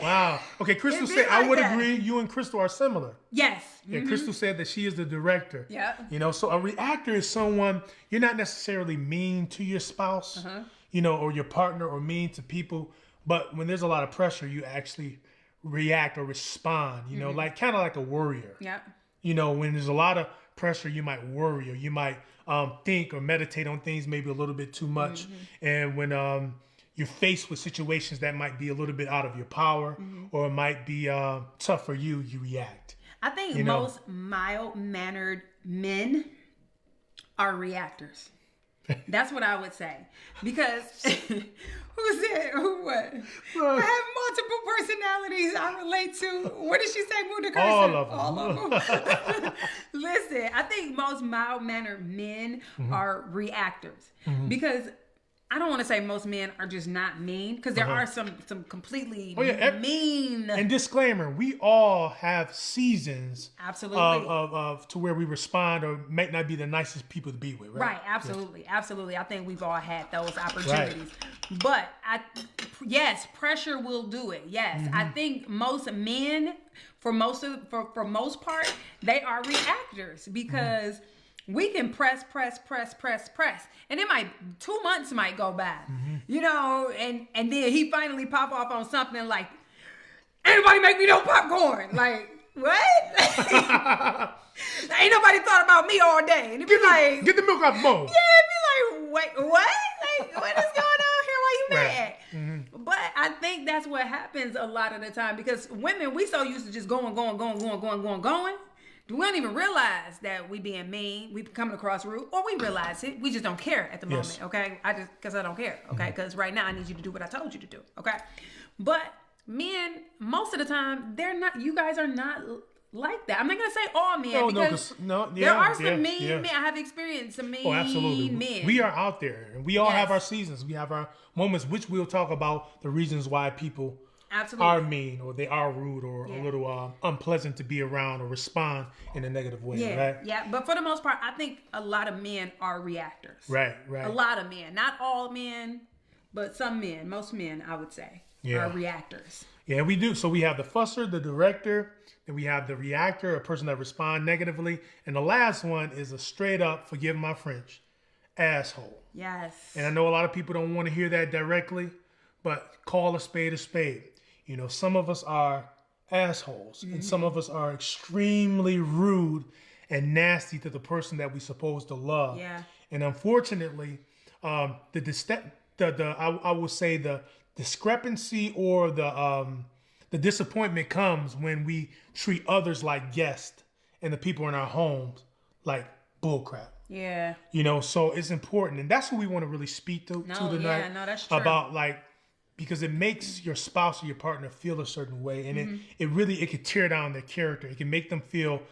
Speaker 2: Wow. Okay, Crystal said, I would agree. You and Crystal are similar.
Speaker 3: Yes.
Speaker 2: Yeah, Crystal said that she is the director.
Speaker 3: Yeah.
Speaker 2: You know, so a reactor is someone, you're not necessarily mean to your spouse, you know, or your partner or mean to people. But when there's a lot of pressure, you actually react or respond, you know, like kind of like a warrior.
Speaker 3: Yeah.
Speaker 2: You know, when there's a lot of pressure, you might worry or you might think or meditate on things maybe a little bit too much. And when you're faced with situations that might be a little bit out of your power or it might be tough for you, you react.
Speaker 3: I think most mild-mannered men are reactors. That's what I would say. Because what? I have multiple personalities I relate to. What did she say, Muda Carson?
Speaker 2: All of them.
Speaker 3: Listen, I think most mild-mannered men are reactors. Because I don't want to say most men are just not mean, because there are some completely mean.
Speaker 2: And disclaimer, we all have seasons
Speaker 3: of
Speaker 2: to where we respond or might not be the nicest people to be with, right?
Speaker 3: Right, absolutely. Absolutely. I think we've all had those opportunities. Right. But yes, pressure will do it. Yes. I think most men, for most part, they are reactors because we can press. And it 2 months might go by, you know, and then he finally pop off on something like, anybody make me no popcorn? Like, what? Ain't nobody thought about me all day. And it'd be like,
Speaker 2: get the milk out the bowl.
Speaker 3: Yeah, it'd be like, wait, what? Like, what is going on here? Why you mad? But I think that's what happens a lot of the time because women, we so used to just going. We don't even realize that we being mean, we coming across rude, or we realize it. We just don't care at the moment, okay? Because I don't care, okay? Because right now I need you to do what I told you to do, okay? But men, most of the time, they're not. You guys are not like that. I'm not gonna say all men because there are some mean men. I have experienced some mean men.
Speaker 2: We are out there, and we all have our seasons. We have our moments, which we'll talk about the reasons why people are mean or they are rude or a little unpleasant to be around or respond in a negative way, right?
Speaker 3: Yeah, but for the most part, I think a lot of men are reactors.
Speaker 2: Right.
Speaker 3: A lot of men. Not all men, but some men, most men, I would say, are reactors.
Speaker 2: Yeah, we do. So we have the fusser, the director, and we have the reactor, a person that responds negatively. And the last one is a straight up, forgive my French, asshole.
Speaker 3: Yes.
Speaker 2: And I know a lot of people don't want to hear that directly, but call a spade a spade. You know, some of us are assholes and some of us are extremely rude and nasty to the person that we're supposed to love.
Speaker 3: Yeah.
Speaker 2: And unfortunately, I will say the discrepancy or the disappointment comes when we treat others like guests and the people in our homes like bullcrap.
Speaker 3: Yeah.
Speaker 2: You know, so it's important. And that's what we want to really speak to tonight.
Speaker 3: Yeah, no, that's true.
Speaker 2: About because it makes your spouse or your partner feel a certain way. And it can tear down their character. It can make them feel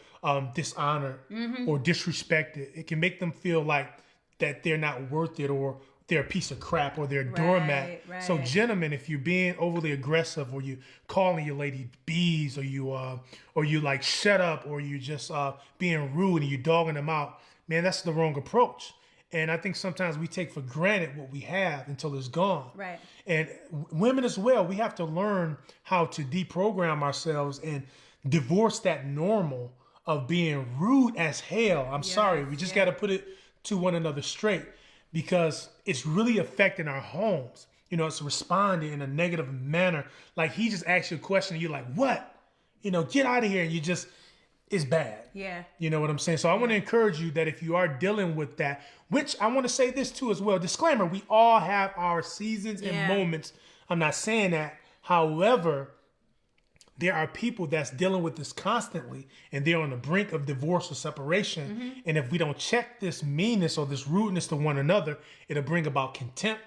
Speaker 2: dishonored or disrespected. It can make them feel like that they're not worth it or they're a piece of crap or they're a doormat.
Speaker 3: Right.
Speaker 2: So gentlemen, if you're being overly aggressive or you calling your lady bees or you like shut up or you just being rude and you dogging them out, man, that's the wrong approach. And I think sometimes we take for granted what we have until it's gone.
Speaker 3: Right.
Speaker 2: And women as well, we have to learn how to deprogram ourselves and divorce that normal of being rude as hell. I'm sorry. We just got to put it to one another straight because it's really affecting our homes. You know, it's responding in a negative manner. Like he just asked you a question and you're like, what? get out of here, and you just, it's bad.
Speaker 3: Yeah.
Speaker 2: You know what I'm saying? So I want to encourage you that if you are dealing with that, which I want to say this too as well, disclaimer, we all have our seasons and moments. I'm not saying that. However, there are people that's dealing with this constantly, and they're on the brink of divorce or separation. And if we don't check this meanness or this rudeness to one another, it'll bring about contempt,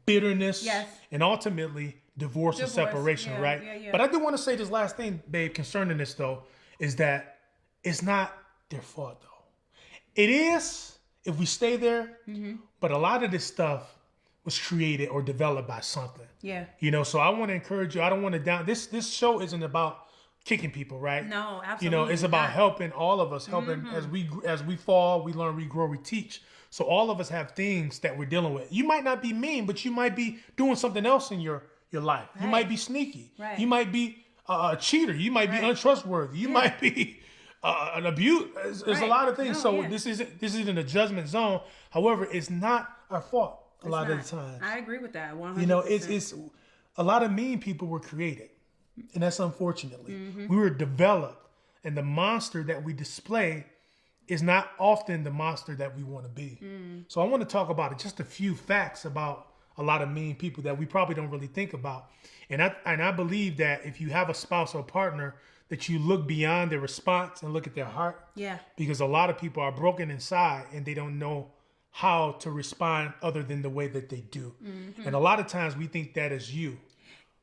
Speaker 2: bitterness, and ultimately divorce or separation, right? But I do want to say this last thing, babe, concerning this though, is that it's not their fault though. It is if we stay there, but a lot of this stuff was created or developed by something. Yeah. So I want to encourage you. I don't want to down this show isn't about kicking people, right?
Speaker 3: No, absolutely.
Speaker 2: It's about helping all of us, helping as we fall, we learn, we grow, we teach. So all of us have things that we're dealing with. You might not be mean, but you might be doing something else in your life. Right. You might be sneaky. Right. You might be a cheater. You might be untrustworthy. You might be an abuse. There's a lot of things. This isn't a judgment zone. However, it's not our fault. A lot of the times.
Speaker 3: I agree with that 100%.
Speaker 2: It's a lot of mean people were created. And that's unfortunately. We were developed. And the monster that we display is not often the monster that we want to be. So I want to talk about just a few facts about a lot of mean people that we probably don't really think about. And I believe that if you have a spouse or partner, that you look beyond their response and look at their heart. Yeah. Because a lot of people are broken inside and they don't know how to respond other than the way that they do. And a lot of times we think that is you,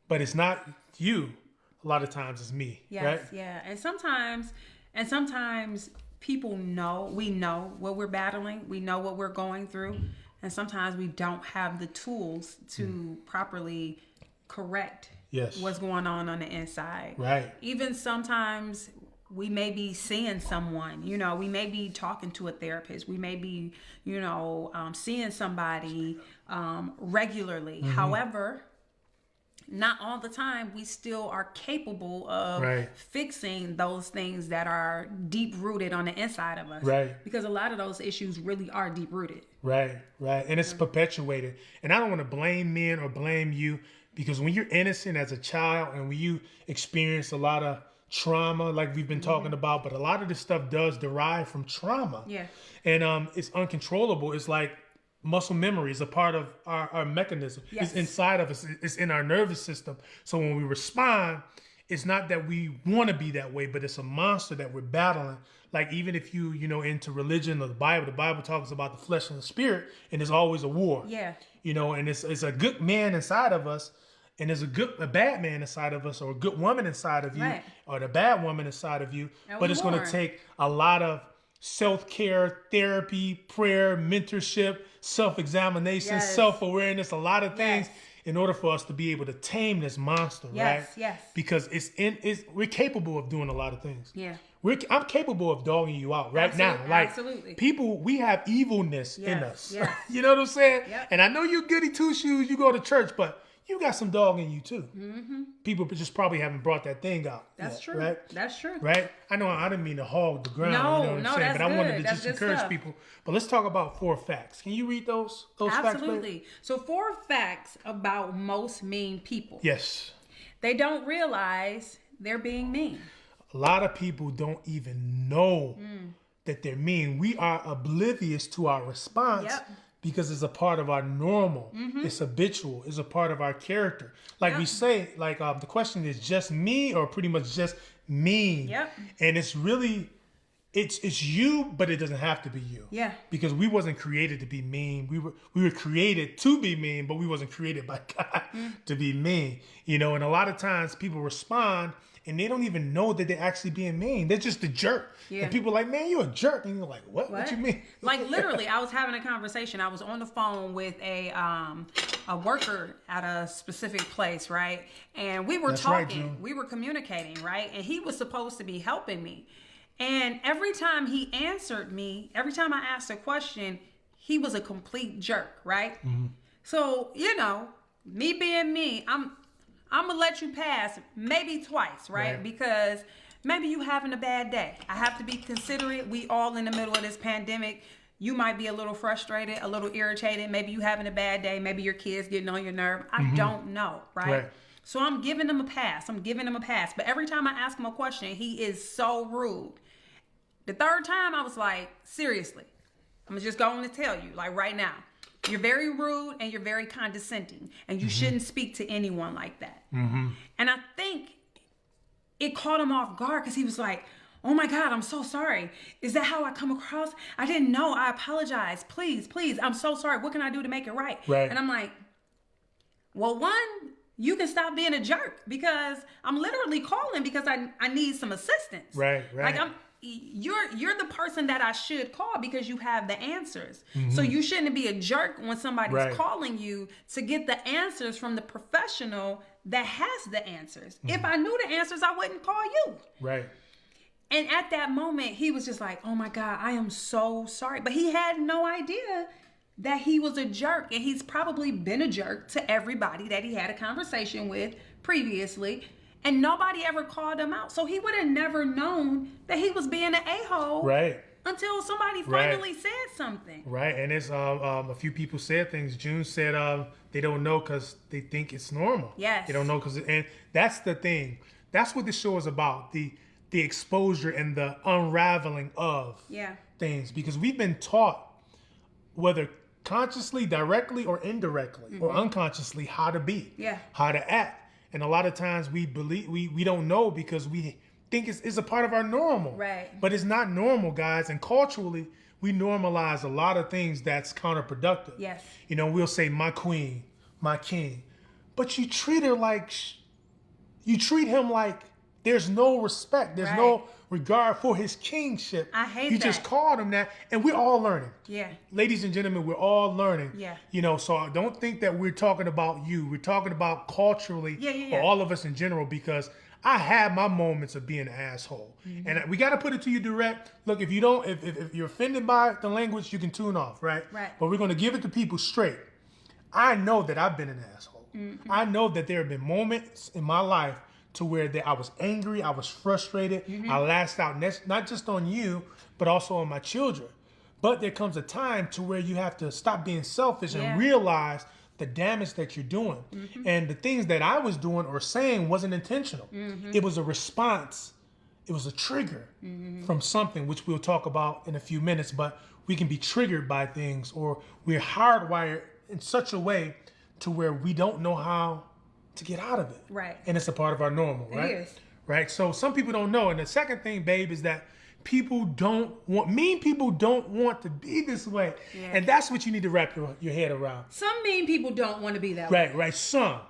Speaker 2: but it's not you. A lot of times it's me.
Speaker 3: Yes,
Speaker 2: right?
Speaker 3: Yeah. And sometimes people know, we know what we're battling. We know what we're going through. And sometimes we don't have the tools to properly correct what's going on the inside. Right. Even sometimes we may be seeing someone, we may be talking to a therapist. We may be, seeing somebody regularly. However, not all the time we still are capable of fixing those things that are deep rooted on the inside of us. Right. Because a lot of those issues really are deep rooted.
Speaker 2: Right. And it's perpetuated. And I don't want to blame men or blame you, because when you're innocent as a child and when you experience a lot of trauma, like we've been talking about, but a lot of this stuff does derive from trauma. Yeah. And it's uncontrollable. It's like muscle memory is a part of our mechanism. Yes. It's inside of us. It's in our nervous system. So when we respond, it's not that we want to be that way, but it's a monster that we're battling. Like even if you into religion or the Bible talks about the flesh and the spirit, and there's always a war. Yeah. And it's a good man inside of us. And there's a bad man inside of us, or a good woman inside of you, or the bad woman inside of you. But it's going to take a lot of self-care, therapy, prayer, mentorship, self-examination, self-awareness, a lot of things in order for us to be able to tame this monster, right? Yes. Because we're capable of doing a lot of things. Yeah. I'm capable of dogging you out now. Like people, we have evilness in us. Yes. You know what I'm saying? Yep. And I know you goody two shoes, you go to church, but you got some dog in you too. People just probably haven't brought that thing out.
Speaker 3: That's true. Right? That's true.
Speaker 2: Right? I know I didn't mean to hog the ground. No, you know what I'm saying? But I wanted to just encourage people. But let's talk about 4 facts. Can you read those facts?
Speaker 3: Absolutely. So 4 facts about most mean people.
Speaker 2: Yes.
Speaker 3: They don't realize they're being mean.
Speaker 2: A lot of people don't even know that they're mean. We are oblivious to our response. Yep. Because it's a part of our normal. It's habitual. It's a part of our character. Like we say, the question is just me or pretty much just mean. Yep. And it's really, it's you, but it doesn't have to be you. Yeah. Because we wasn't created to be mean. We were created to be mean, but we wasn't created by God to be mean. And a lot of times people respond and they don't even know that they're actually being mean. They're just a jerk. Yeah. And people are like, man, you're a jerk. And you're like, what? What you mean?
Speaker 3: Like literally, I was having a conversation. I was on the phone with a worker at a specific place, right? And we were talking. We were communicating, right? And he was supposed to be helping me. And every time he answered me, every time I asked a question, he was a complete jerk, right? So, me being me, I'm going to let you pass maybe twice, right? Because maybe you having a bad day. I have to be considerate. We all in the middle of this pandemic. You might be a little frustrated, a little irritated. Maybe you having a bad day. Maybe your kid's getting on your nerve. I don't know, right? So I'm giving him a pass. But every time I ask him a question, he is so rude. The third time, I was like, seriously, I'm just going to tell you, like right now, you're very rude and you're very condescending, and you shouldn't speak to anyone like that. And I think it caught him off guard because he was like, oh my God, I'm so sorry. Is that how I come across? I didn't know. I apologize. Please, I'm so sorry. What can I do to make it right? And I'm like, well, one, you can stop being a jerk, because I'm literally calling because I need some assistance.
Speaker 2: Right.
Speaker 3: Like you're the person that I should call because you have the answers. So you shouldn't be a jerk when somebody's calling you to get the answers from the professional that has the answers. If I knew the answers, I wouldn't call you.
Speaker 2: Right.
Speaker 3: And at that moment, he was just like, oh my God, I am so sorry. But he had no idea that he was a jerk. And he's probably been a jerk to everybody that he had a conversation with previously. And nobody ever called him out. So he would have never known that he was being an a-hole.
Speaker 2: Right.
Speaker 3: Until somebody finally said something.
Speaker 2: Right. And it's a few people said things. June said they don't know because they think it's normal.
Speaker 3: Yes.
Speaker 2: They don't know and that's the thing. That's what this show is about. The exposure and the unraveling of things. Because we've been taught, whether consciously, directly, or indirectly, or unconsciously, how to be. How to act. And a lot of times we believe we don't know because we think it's a part of our normal.
Speaker 3: Right.
Speaker 2: But it's not normal, guys. And culturally, we normalize a lot of things that's counterproductive.
Speaker 3: Yes.
Speaker 2: You know, we'll say my queen, my king. But you treat him like there's no respect. There's no regard for his kingship.
Speaker 3: I hate
Speaker 2: you
Speaker 3: that.
Speaker 2: just called him that. And we're all learning.
Speaker 3: Yeah.
Speaker 2: Ladies and gentlemen, we're all learning.
Speaker 3: Yeah.
Speaker 2: You know, so I don't think that we're talking about you. We're talking about culturally, or all of us in general, because I have my moments of being an asshole. And we got to put it to you direct. Look, if you're offended by the language, you can tune off, right? But we're going to give it to people straight. I know that I've been an asshole. I know that there have been moments in my life to where I was angry, I was frustrated, I lashed out not just on you, but also on my children. But there comes a time to where you have to stop being selfish and realize the damage that you're doing. And the things that I was doing or saying wasn't intentional. It was a response. It was a trigger from something, which we'll talk about in a few minutes. But we can be triggered by things, or we're hardwired in such a way to where we don't know how to get out of it.
Speaker 3: Right.
Speaker 2: And it's a part of our normal, right?
Speaker 3: It is.
Speaker 2: Right. So some people don't know. And the second thing, babe, is that mean people don't want to be this way. And that's what you need to wrap your head around.
Speaker 3: Some mean people don't want to be that way.
Speaker 2: Right. Some.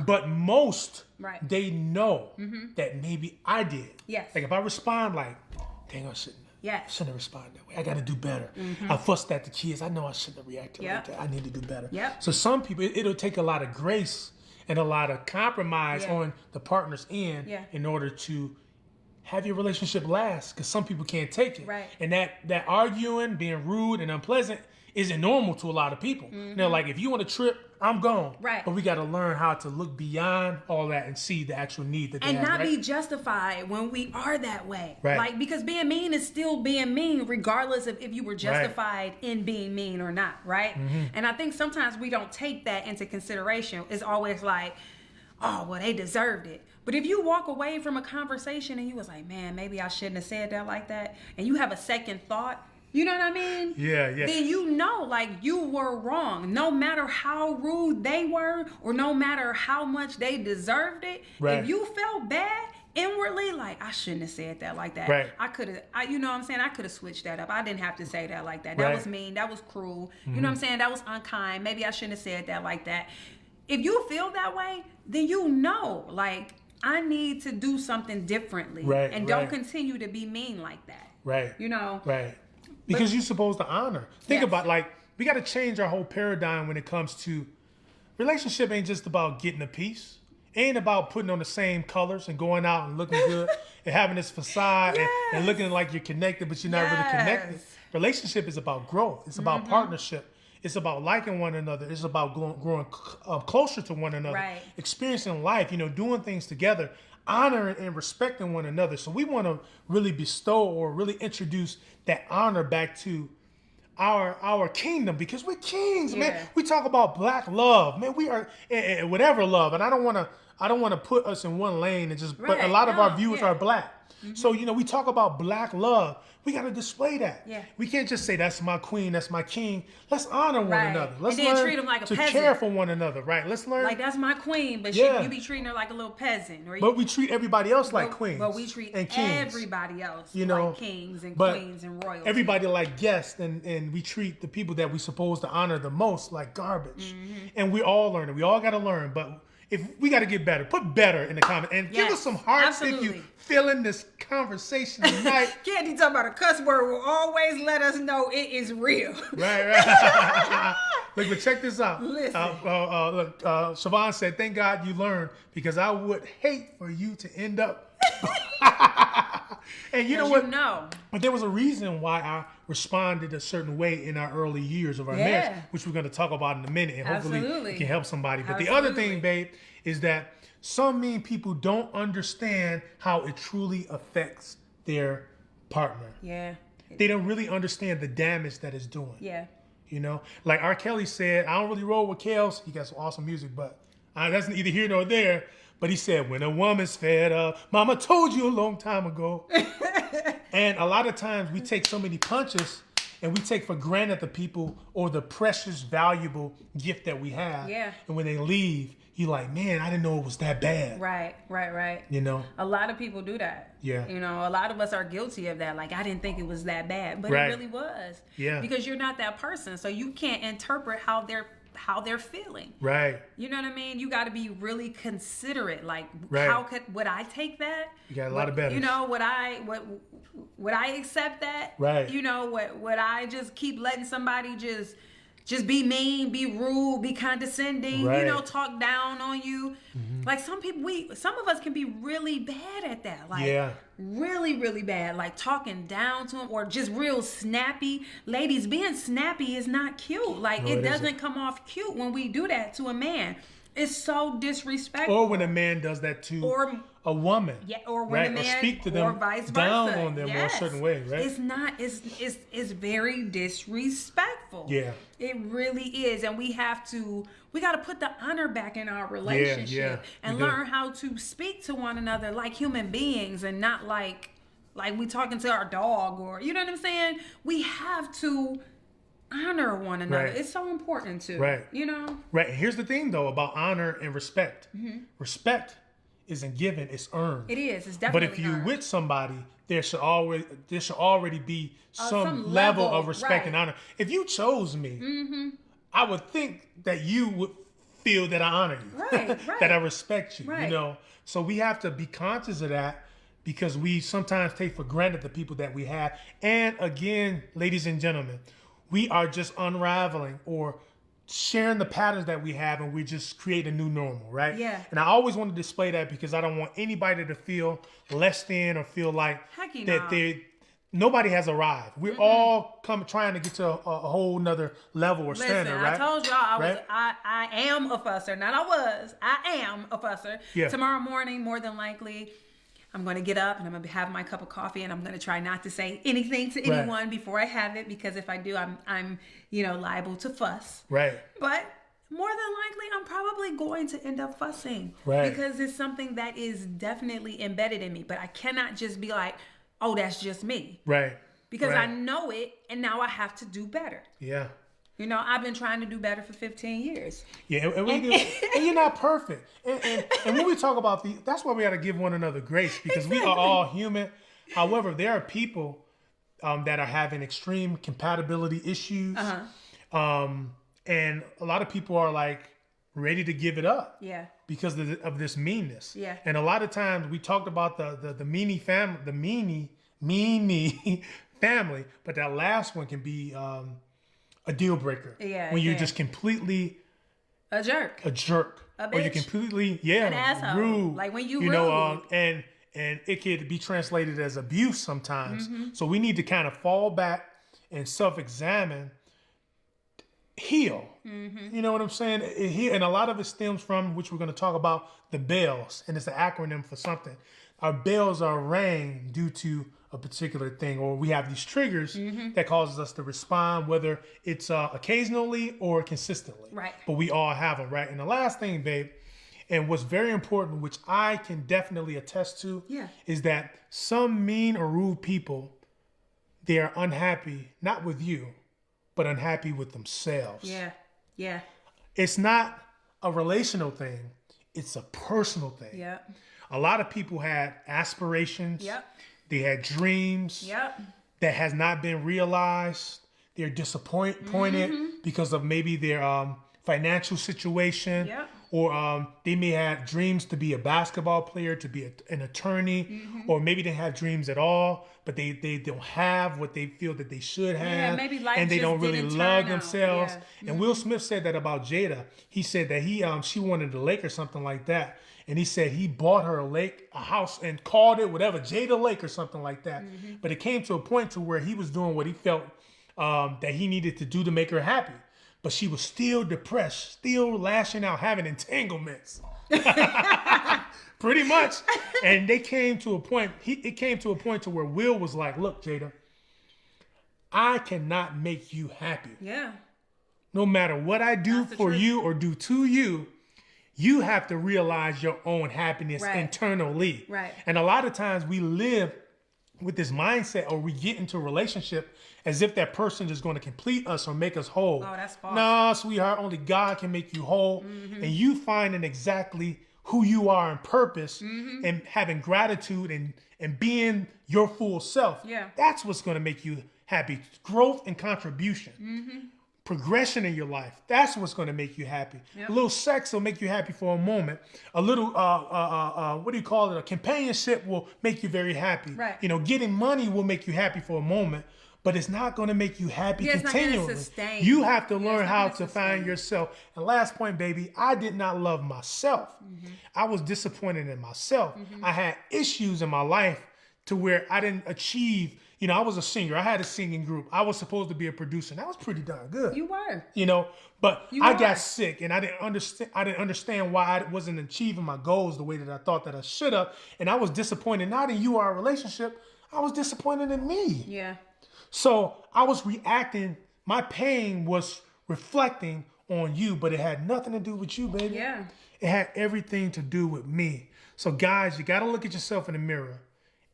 Speaker 2: But most, they know that maybe I did.
Speaker 3: Yes.
Speaker 2: Like if I respond like, dang, I shouldn't have responded that way. I got to do better. I fussed at the kids. I know I shouldn't have reacted like that. I need to do better. So some people, it'll take a lot of grace and a lot of compromise on the partner's end in order to have your relationship last, because some people can't take it. And that arguing, being rude and unpleasant isn't normal to a lot of people. You know, like if you want to trip, I'm gone. But we got to learn how to look beyond all that and see the actual need that they have.
Speaker 3: And not be justified when we are that way.
Speaker 2: Right.
Speaker 3: Like, because being mean is still being mean, regardless of if you were justified in being mean or not, right? And I think sometimes we don't take that into consideration. It's always like, oh, well, they deserved it. But if you walk away from a conversation and you was like, man, maybe I shouldn't have said that like that, and you have a second thought, you know what I mean? Then you know, like, you were wrong. No matter how rude they were, or no matter how much they deserved it, if you felt bad inwardly, like, I shouldn't have said that like that. I could have, you know what I'm saying? I could have switched that up. I didn't have to say that like that. That was mean. That was cruel. You know what I'm saying? That was unkind. Maybe I shouldn't have said that like that. If you feel that way, then you know, like, I need to do something differently. And don't continue to be mean like that. You know?
Speaker 2: Because you're supposed to honor. Think about, like, we got to change our whole paradigm when it comes to relationship. Ain't just about getting a piece. Ain't about putting on the same colors and going out and looking good and having this facade and looking like you're connected, but you're not really connected. Relationship is about growth. It's about partnership. It's about liking one another. It's about growing closer to one another, experiencing life, you know, doing things together, honoring and respecting one another. So we want to really bestow or really introduce that honor back to our kingdom, because we're kings, man. We talk about black love, man. We are whatever love, and I don't want to I don't want to put us in one lane and just. But a
Speaker 3: Right.
Speaker 2: lot of our
Speaker 3: No,
Speaker 2: viewers
Speaker 3: yeah.
Speaker 2: are black. So, we talk about black love. We got to display that.
Speaker 3: Yeah.
Speaker 2: We can't just say, that's my queen, that's my king. Let's honor one
Speaker 3: Right.
Speaker 2: another. Let's
Speaker 3: And then
Speaker 2: learn
Speaker 3: treat 'em like a
Speaker 2: to
Speaker 3: peasant.
Speaker 2: care for one another, right? Let's learn.
Speaker 3: Like, that's my queen, but
Speaker 2: Yeah.
Speaker 3: you be treating her like a little peasant. Or
Speaker 2: But we treat everybody else like queens.
Speaker 3: But we treat
Speaker 2: and kings.
Speaker 3: everybody else
Speaker 2: know,
Speaker 3: like kings and
Speaker 2: but
Speaker 3: queens and royals.
Speaker 2: Everybody like guests, and we treat the people that we supposed to honor the most like garbage. And we all learn it. We all got to learn. But if we got to get better, put better in the comment and give
Speaker 3: Yes,
Speaker 2: us some hearts if
Speaker 3: absolutely.
Speaker 2: you feeling this conversation tonight.
Speaker 3: Candy talking about a cuss word will always let us know it is real.
Speaker 2: Right. Look, but check this out.
Speaker 3: Listen.
Speaker 2: Siobhan said, "Thank God you learned, because I would hate for you to end up." And you know what? But there was a reason why I responded a certain way in our early years of our marriage, which we're going to talk about in a minute, and hopefully it can help somebody. But the other thing, babe, is that some mean people don't understand how it truly affects their partner.
Speaker 3: Yeah.
Speaker 2: They don't really understand the damage that it's doing.
Speaker 3: Yeah.
Speaker 2: Like R. Kelly said, I don't really roll with Kels. He got some awesome music, but that's neither here nor there. But he said, when a woman's fed up, mama told you a long time ago. And a lot of times we take so many punches and we take for granted the people or the precious, valuable gift that we have.
Speaker 3: Yeah.
Speaker 2: And when they leave, you're like, man, I didn't know it was that bad.
Speaker 3: Right. A lot of people do that.
Speaker 2: Yeah.
Speaker 3: A lot of us are guilty of that. Like, I didn't think it was that bad, but
Speaker 2: Right.
Speaker 3: it really was.
Speaker 2: Yeah.
Speaker 3: Because you're not that person, so you can't interpret how they're feeling.
Speaker 2: Right.
Speaker 3: You know what I mean? You got to be really considerate. Like,
Speaker 2: Right.
Speaker 3: would I take that?
Speaker 2: You got a lot of betters.
Speaker 3: Would I accept that?
Speaker 2: Right.
Speaker 3: Would I just keep letting somebody just be mean, be rude, be condescending,
Speaker 2: Right.
Speaker 3: talk down on you? Like, some of us can be really bad at that. Like,
Speaker 2: Yeah.
Speaker 3: really, really bad. Like, talking down to them, or just real snappy. Ladies, being snappy is not cute. Like,
Speaker 2: No,
Speaker 3: it
Speaker 2: it
Speaker 3: doesn't
Speaker 2: isn't.
Speaker 3: come off cute when we do that to a man. It's so disrespectful.
Speaker 2: Or when a man does that to a woman.
Speaker 3: Yeah, or when
Speaker 2: right?
Speaker 3: a man,
Speaker 2: or speak to them,
Speaker 3: or vice versa.
Speaker 2: down on them
Speaker 3: Yes.
Speaker 2: in a certain way, right?
Speaker 3: It's not. It's very disrespectful.
Speaker 2: Yeah.
Speaker 3: It really is, and we got to put the honor back in our relationship and
Speaker 2: we do.
Speaker 3: learn how to speak to one another like human beings and not like we talking to our dog, or you know what I'm saying. We have to honor one another.
Speaker 2: Right.
Speaker 3: It's so important to
Speaker 2: Right. Right. And here's the thing, though, about honor and respect. Respect isn't given; it's earned.
Speaker 3: It is. It's
Speaker 2: But
Speaker 3: definitely.
Speaker 2: if you're
Speaker 3: earned.
Speaker 2: with somebody, there should already be some level of respect
Speaker 3: right.
Speaker 2: and honor. If you chose me, I would think that you would feel that I honor you,
Speaker 3: Right,
Speaker 2: that I respect you.
Speaker 3: Right.
Speaker 2: So we have to be conscious of that, because we sometimes take for granted the people that we have. And again, ladies and gentlemen, we are just unraveling or sharing the patterns that we have, and we just create a new normal, right?
Speaker 3: Yeah.
Speaker 2: And I always want to display that, because I don't want anybody to feel less than or feel like
Speaker 3: Heck
Speaker 2: that
Speaker 3: no.
Speaker 2: nobody has arrived. We're all trying to get to a whole nother level or
Speaker 3: Listen,
Speaker 2: standard, right?
Speaker 3: I told y'all
Speaker 2: Right?
Speaker 3: I am a fusser. I am a fusser.
Speaker 2: Yeah.
Speaker 3: Tomorrow morning, more than likely, I'm going to get up and I'm going to have my cup of coffee, and I'm going to try not to say anything to anyone before I have it, because if I do, I'm liable to fuss.
Speaker 2: Right.
Speaker 3: But more than likely, I'm probably going to end up fussing.
Speaker 2: Right.
Speaker 3: Because it's something that is definitely embedded in me. But I cannot just be like, oh, that's just me.
Speaker 2: Right.
Speaker 3: Because
Speaker 2: right.
Speaker 3: I know it, and now I have to do better.
Speaker 2: Yeah.
Speaker 3: I've been trying to do better for 15 years.
Speaker 2: Yeah, and you're not perfect. And when we talk about that's why we got to give one another grace, because we are all human. However, there are people that are having extreme compatibility issues. And a lot of people are like ready to give it up.
Speaker 3: Yeah.
Speaker 2: Because of this meanness.
Speaker 3: Yeah.
Speaker 2: And a lot of times we talked about the meanie family, the meanie family, but that last one can be a deal breaker.
Speaker 3: Yeah.
Speaker 2: When you're just completely
Speaker 3: a jerk.
Speaker 2: A
Speaker 3: bitch.
Speaker 2: Or you're completely
Speaker 3: an asshole.
Speaker 2: rude.
Speaker 3: Like when you
Speaker 2: know,
Speaker 3: rude.
Speaker 2: and it could be translated as abuse sometimes. So we need to kind of fall back and self-examine, heal. You know what I'm saying? And a lot of it stems from, which we're going to talk about, the bells, and it's an acronym for something. Our bells are rang due to a particular thing, or we have these triggers that causes us to respond, whether it's occasionally or consistently.
Speaker 3: Right.
Speaker 2: But we all have them, right? And the last thing, babe, And what's very important, which I can definitely attest to, is that some mean or rude people, they are unhappy, not with you, but unhappy with themselves.
Speaker 3: Yeah.
Speaker 2: It's not a relational thing. It's a personal thing.
Speaker 3: Yeah.
Speaker 2: A lot of people had aspirations.
Speaker 3: Yep.
Speaker 2: They had dreams.
Speaker 3: Yep.
Speaker 2: That has not been realized. They're disappointed because of maybe their financial situation.
Speaker 3: Yep.
Speaker 2: Or they may have dreams to be a basketball player, to be an attorney, or maybe they have dreams at all, but they don't have what they feel that they should have.
Speaker 3: Yeah, maybe life
Speaker 2: and they
Speaker 3: just
Speaker 2: don't really
Speaker 3: didn't
Speaker 2: love
Speaker 3: turn out.
Speaker 2: themselves.
Speaker 3: Yeah.
Speaker 2: And Will Smith said that about Jada. He said that she wanted a lake or something like that. And he said he bought her a house, and called it whatever, Jada Lake or something like that. But it came to a point to where he was doing what he felt that he needed to do to make her happy. But she was still depressed, still lashing out, having entanglements. Pretty much. And they came to a point, it came to a point to where Will was like, look, Jada, I cannot make you happy.
Speaker 3: Yeah.
Speaker 2: No matter what I do for you or do to you, you have to realize your own happiness internally.
Speaker 3: Right.
Speaker 2: And a lot of times we live with this mindset, or we get into a relationship as if that person is going to complete us or make us whole.
Speaker 3: Oh, that's false.
Speaker 2: Nah, sweetheart, only God can make you whole. And you finding exactly who you are in purpose and having gratitude and being your full self.
Speaker 3: Yeah.
Speaker 2: That's what's going to make you happy. Growth and contribution. Progression in your life. That's what's going to make you happy.
Speaker 3: Yep.
Speaker 2: A little sex will make you happy for a moment. A little, what do you call it? A companionship will make you very happy.
Speaker 3: Right.
Speaker 2: You know, getting money will make you happy for a moment, but it's not going to make you happy continually.
Speaker 3: It's not gonna sustain.
Speaker 2: You have to learn
Speaker 3: it's not
Speaker 2: how
Speaker 3: gonna
Speaker 2: to
Speaker 3: sustain.
Speaker 2: find yourself. And last point, baby, I did not love myself. I was disappointed in myself. I had issues in my life to where I didn't achieve. You know, I was a singer. I had a singing group. I was supposed to be a producer. And that was pretty darn good.
Speaker 3: You were.
Speaker 2: You know, but
Speaker 3: You
Speaker 2: I
Speaker 3: are.
Speaker 2: got sick, and I didn't understand why I wasn't achieving my goals the way that I thought that I should have. And I was disappointed not in you or our relationship. I was disappointed in me.
Speaker 3: Yeah.
Speaker 2: So I was reacting. My pain was reflecting on you, but it had nothing to do with you, baby.
Speaker 3: Yeah.
Speaker 2: It had everything to do with me. So guys, you got to look at yourself in the mirror,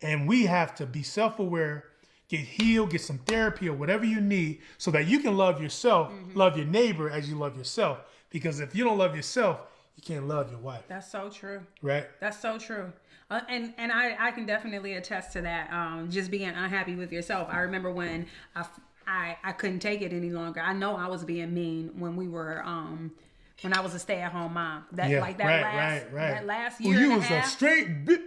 Speaker 2: and we have to be self-aware, get healed, get some therapy or whatever you need so that you can love yourself, love your neighbor as you love yourself. Because if you don't love yourself, you can't love your wife.
Speaker 3: That's so true.
Speaker 2: Right?
Speaker 3: That's so true. And I can definitely attest to that. Just being unhappy with yourself. I remember when I couldn't take it any longer. I know I was being mean when we were when I was a stay-at-home mom. That that last year
Speaker 2: you
Speaker 3: and a
Speaker 2: was
Speaker 3: half.
Speaker 2: a straight bitch.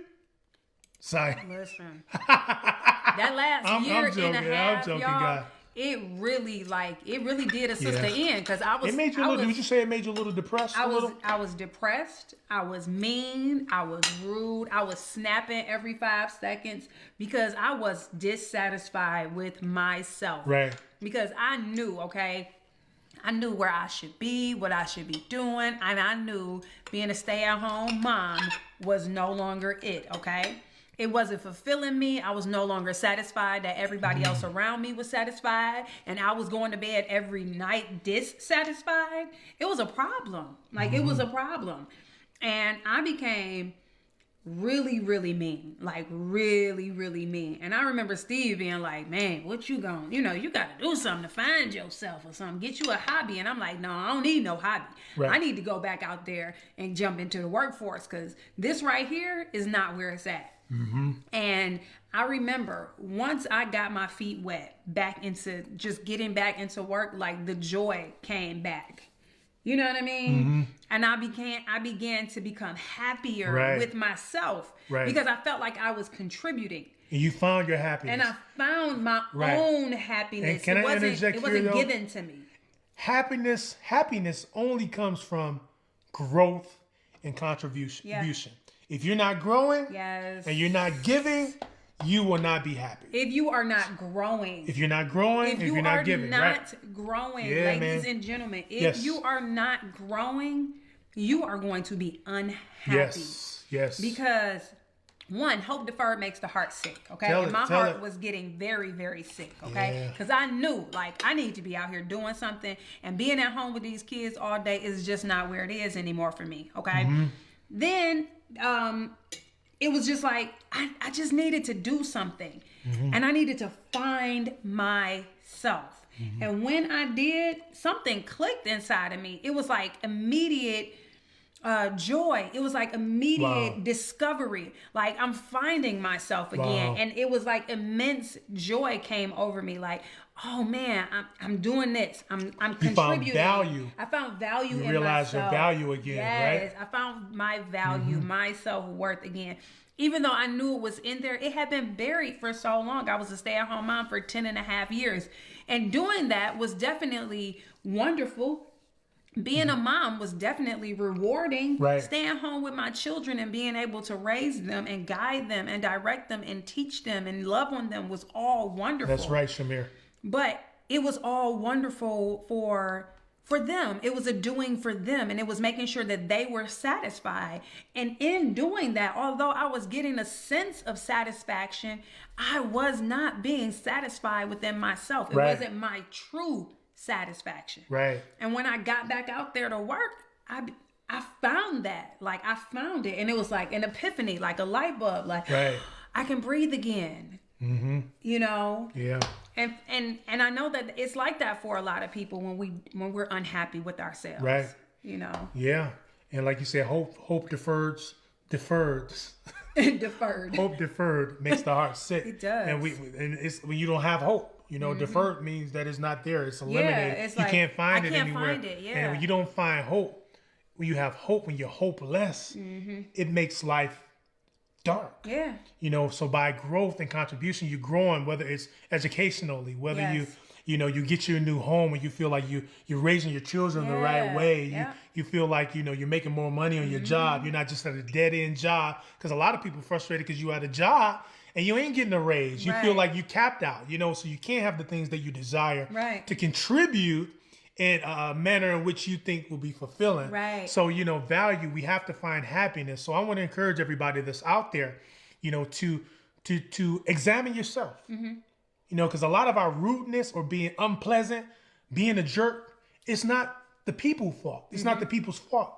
Speaker 2: Sorry.
Speaker 3: Listen. That last year and a half,
Speaker 2: I'm joking,
Speaker 3: y'all,
Speaker 2: God.
Speaker 3: it really did a sister in, because I was.
Speaker 2: It made you a little. Would you say it made you a little depressed?
Speaker 3: I was depressed. I was mean. I was rude. I was snapping every 5 seconds because I was dissatisfied with myself.
Speaker 2: Right.
Speaker 3: Because I knew, I knew where I should be, what I should be doing, and I knew being a stay-at-home mom was no longer it, okay? It wasn't fulfilling me. I was no longer satisfied that everybody else around me was satisfied, and I was going to bed every night dissatisfied. It was a problem. It was a problem. And I became really, really mean. Really, really mean. And I remember Steve being like, man, what you going, you got to do something to find yourself or something. Get you a hobby. And I'm like, no, I don't need no hobby.
Speaker 2: Right.
Speaker 3: I need to go back out there and jump into the workforce, because this right here is not where it's at. And I remember once I got my feet wet back into just getting back into work, the joy came back. You know what I mean? And I began to become happier with myself because I felt like I was contributing.
Speaker 2: And you found your happiness.
Speaker 3: And I found my own happiness.
Speaker 2: And can I interject
Speaker 3: it wasn't
Speaker 2: here, though?
Speaker 3: given to me.
Speaker 2: Happiness only comes from growth and contribution.
Speaker 3: Yeah.
Speaker 2: If you're not growing
Speaker 3: Yes.
Speaker 2: and you're not giving, you will not be happy.
Speaker 3: If you are not growing.
Speaker 2: If you're not growing, if you're not giving,
Speaker 3: not growing,
Speaker 2: Yeah,
Speaker 3: ladies
Speaker 2: man.
Speaker 3: and gentlemen, if
Speaker 2: Yes.
Speaker 3: you are not growing, you are going to be unhappy.
Speaker 2: Yes.
Speaker 3: Because one, hope deferred makes the heart sick. Okay, and my heart was getting very, very sick. Okay, because I knew I need to be out here doing something, and being at home with these kids all day is just not where it is anymore for me. Okay. then it was just like, I just needed to do something. And I needed to find myself. And when I did, something clicked inside of me. It was like immediate joy. It was like immediate discovery. Like I'm finding myself again. And it was like immense joy came over me. Like, oh man, I'm doing this. I'm contributing.
Speaker 2: Found value.
Speaker 3: I found value in myself.
Speaker 2: You realize your value again,
Speaker 3: yes,
Speaker 2: right?
Speaker 3: I found my value, my self-worth again. Even though I knew it was in there, it had been buried for so long. I was a stay-at-home mom for 10 and a half years. And doing that was definitely wonderful. Being a mom was definitely rewarding.
Speaker 2: Right.
Speaker 3: Staying home with my children and being able to raise them and guide them and direct them and teach them and love on them was all wonderful.
Speaker 2: That's right, Shamir.
Speaker 3: But it was all wonderful for them. It was a doing for them, and it was making sure that they were satisfied. And in doing that, although I was getting a sense of satisfaction, I was not being satisfied within myself. It wasn't my true satisfaction.
Speaker 2: Right.
Speaker 3: And when I got back out there to work, I found that. Like I found it, and it was like an epiphany, like a light bulb. Like I can breathe again. You know.
Speaker 2: Yeah.
Speaker 3: And I know that it's like that for a lot of people when we're unhappy with ourselves.
Speaker 2: Right.
Speaker 3: You know.
Speaker 2: Yeah. And like you said, hope deferred.
Speaker 3: Deferred.
Speaker 2: Hope deferred makes the heart sick.
Speaker 3: It does.
Speaker 2: And it's when you don't have hope. You know, deferred means that it's not there. It's eliminated.
Speaker 3: It's
Speaker 2: you
Speaker 3: like,
Speaker 2: can't find it
Speaker 3: I can't
Speaker 2: anywhere.
Speaker 3: find it. Yeah.
Speaker 2: And when you don't find hope, when you have hope, when you're hopeless, it makes life dark.
Speaker 3: Yeah.
Speaker 2: You know, so by growth and contribution, you're growing, whether it's educationally, whether you get your new home and you feel like you're raising your children the right way. You feel like, you're making more money on your job. You're not just at a dead end job. Because a lot of people are frustrated because you at a job and you ain't getting a raise. You feel like you capped out, so you can't have the things that you desire to contribute in a manner in which you think will be fulfilling.
Speaker 3: Right.
Speaker 2: So, value, we have to find happiness. So I want to encourage everybody that's out there, to examine yourself. Because a lot of our rudeness or being unpleasant, being a jerk, it's not the people's fault. It's not the people's fault.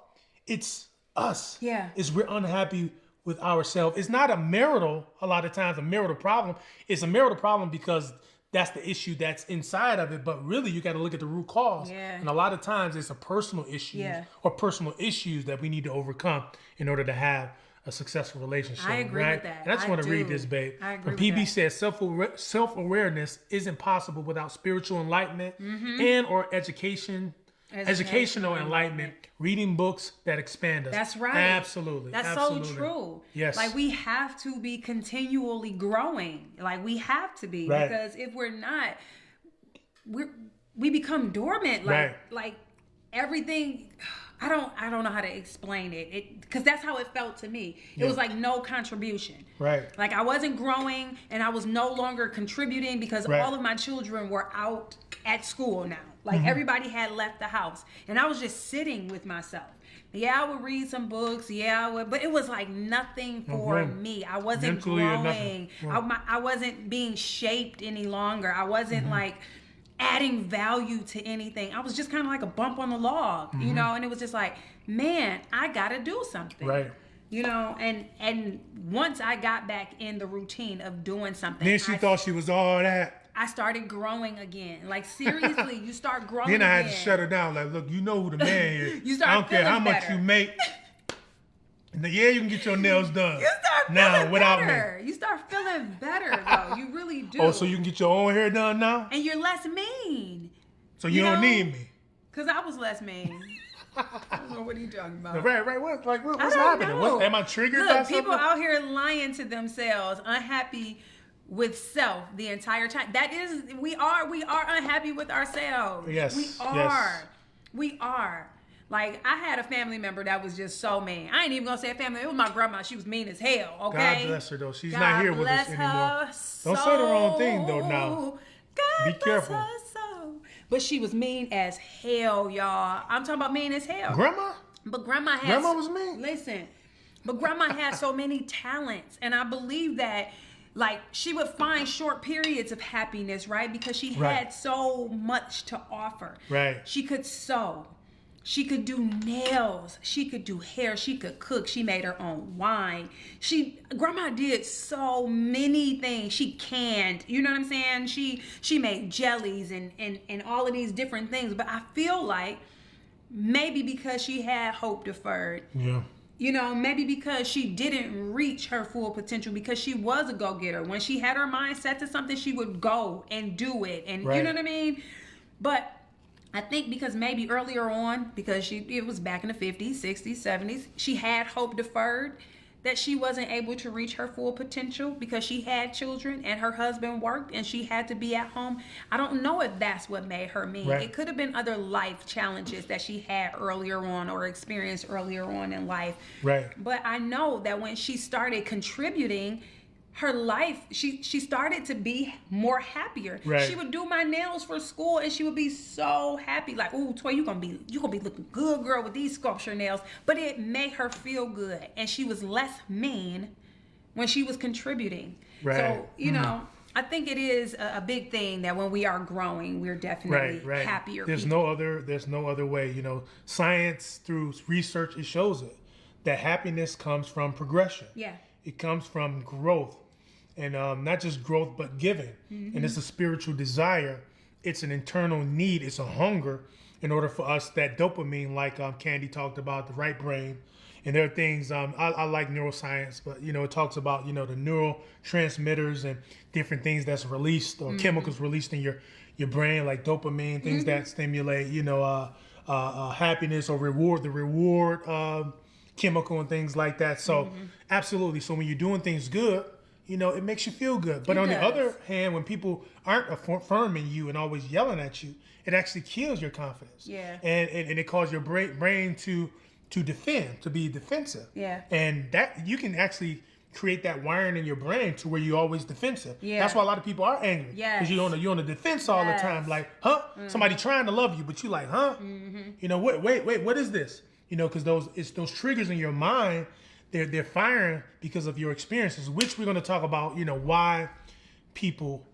Speaker 2: It's us.
Speaker 3: Yeah.
Speaker 2: It's we're unhappy with ourselves. It's not a marital problem. It's a marital problem because that's the issue that's inside of it. But really, you got to look at the root cause.
Speaker 3: Yeah.
Speaker 2: And a lot of times it's a personal issue or personal issues that we need to overcome in order to have a successful relationship.
Speaker 3: I agree with that.
Speaker 2: And I just want to read this, babe.
Speaker 3: I agree
Speaker 2: PB
Speaker 3: with that.
Speaker 2: says self-awareness isn't possible without spiritual enlightenment and or educational enlightenment, reading books that expand us.
Speaker 3: That's right.
Speaker 2: Absolutely.
Speaker 3: That's so true.
Speaker 2: Yes.
Speaker 3: Like we have to be continually growing. Like we have to be because if we're not, we become dormant. Like everything. I don't know how to explain it because that's how it felt to me. It was like no contribution.
Speaker 2: Right.
Speaker 3: Like I wasn't growing and I was no longer contributing because all of my children were out at school now. Like everybody had left the house and I was just sitting with myself. Yeah, I would read some books. Yeah, I would, but it was like nothing for me. I wasn't growing. I wasn't being shaped any longer. I wasn't like adding value to anything. I was just kind of like a bump on the log, and it was just like, man, I gotta do something.
Speaker 2: Right.
Speaker 3: And once I got back in the routine of doing something,
Speaker 2: then she thought she was all that.
Speaker 3: I started growing again. Like seriously, you start growing
Speaker 2: then I had
Speaker 3: again.
Speaker 2: to shut her down. Like, look, you know who the man is.
Speaker 3: You start
Speaker 2: I don't care how
Speaker 3: feeling
Speaker 2: much
Speaker 3: better.
Speaker 2: you make. Yeah, you can get your nails done.
Speaker 3: You start feeling
Speaker 2: now without
Speaker 3: better.
Speaker 2: me.
Speaker 3: You start feeling better though. You really do.
Speaker 2: Oh, so you can get your own hair done now?
Speaker 3: And you're less mean.
Speaker 2: So you don't need me.
Speaker 3: Cause I was less mean. I don't know what are you talking about.
Speaker 2: Right. What's
Speaker 3: I
Speaker 2: happening?
Speaker 3: don't know.
Speaker 2: Am I triggered by
Speaker 3: Look,
Speaker 2: something?
Speaker 3: people out here lying to themselves, unhappy with self the entire time. That is, we are unhappy with ourselves.
Speaker 2: Yes.
Speaker 3: We are. We are. Like, I had a family member that was just so mean. I ain't even gonna say a family. It was my grandma. She was mean as hell, okay?
Speaker 2: God bless her, though. She's
Speaker 3: God
Speaker 2: not here with us
Speaker 3: bless
Speaker 2: anymore.
Speaker 3: her
Speaker 2: Don't say the wrong thing, though, now.
Speaker 3: God
Speaker 2: Be
Speaker 3: bless
Speaker 2: careful.
Speaker 3: her soul. But she was mean as hell, y'all. I'm talking about mean as hell.
Speaker 2: Grandma?
Speaker 3: But grandma
Speaker 2: Was mean?
Speaker 3: Listen, but grandma had so many talents, and I believe that, like, she would find short periods of happiness, right? Because she had so much to offer.
Speaker 2: Right.
Speaker 3: She could sew. She could do nails. She could do hair. She could cook. She made her own wine. Grandma did so many things. She canned, you know what I'm saying? She made jellies and all of these different things. But I feel like maybe because she had hope deferred.
Speaker 2: Yeah.
Speaker 3: You know, maybe because she didn't reach her full potential, because she was a go-getter. When she had her mind set to something, she would go and do it. And
Speaker 2: right.
Speaker 3: You know what I mean? But I think because maybe earlier on, because it was back in the 50s, 60s, 70s, she had hope deferred, that she wasn't able to reach her full potential because she had children and her husband worked and she had to be at home. I don't know if that's what made her mean.
Speaker 2: Right.
Speaker 3: It could have been other life challenges that she had earlier on or experienced earlier on in life.
Speaker 2: Right.
Speaker 3: But I know that when she started contributing, her life, she started to be more happier.
Speaker 2: Right.
Speaker 3: She would do my nails for school and she would be so happy, like, "Ooh, Toy, you gonna be looking good, girl, with these sculpture nails." But it made her feel good, and she was less mean when she was contributing.
Speaker 2: Right.
Speaker 3: So you know, I think it is a big thing that when we are growing, we're definitely
Speaker 2: right.
Speaker 3: happier.
Speaker 2: There's
Speaker 3: people.
Speaker 2: no other way. You know, science through research, it shows it that happiness comes from progression.
Speaker 3: Yeah.
Speaker 2: It comes from growth, and not just growth, but giving.
Speaker 3: Mm-hmm.
Speaker 2: And it's a spiritual desire. It's an internal need. It's a hunger in order for us, that dopamine, like Candy talked about, the right brain. And there are things, I like neuroscience, but, you know, it talks about, you know, the neurotransmitters and different things that's released, or chemicals released in your brain, like dopamine, things that stimulate, you know, happiness or reward, the reward chemical and things like that. So absolutely. So when you're doing things good, you know, it makes you feel good. But on the other hand, when people aren't affirming you and always yelling at you, it actually kills your confidence.
Speaker 3: Yeah.
Speaker 2: And it causes your brain to defend, to be defensive.
Speaker 3: Yeah.
Speaker 2: And that you can actually create that wiring in your brain to where you're always defensive.
Speaker 3: Yeah.
Speaker 2: That's why a lot of people are angry.
Speaker 3: Yes.
Speaker 2: Because you're on the defense all the time. Like, huh? Somebody trying to love you, but you like, huh? You know, wait, what is this? You know, because those triggers in your mind, they're firing because of your experiences, which we're going to talk about. You know, why people,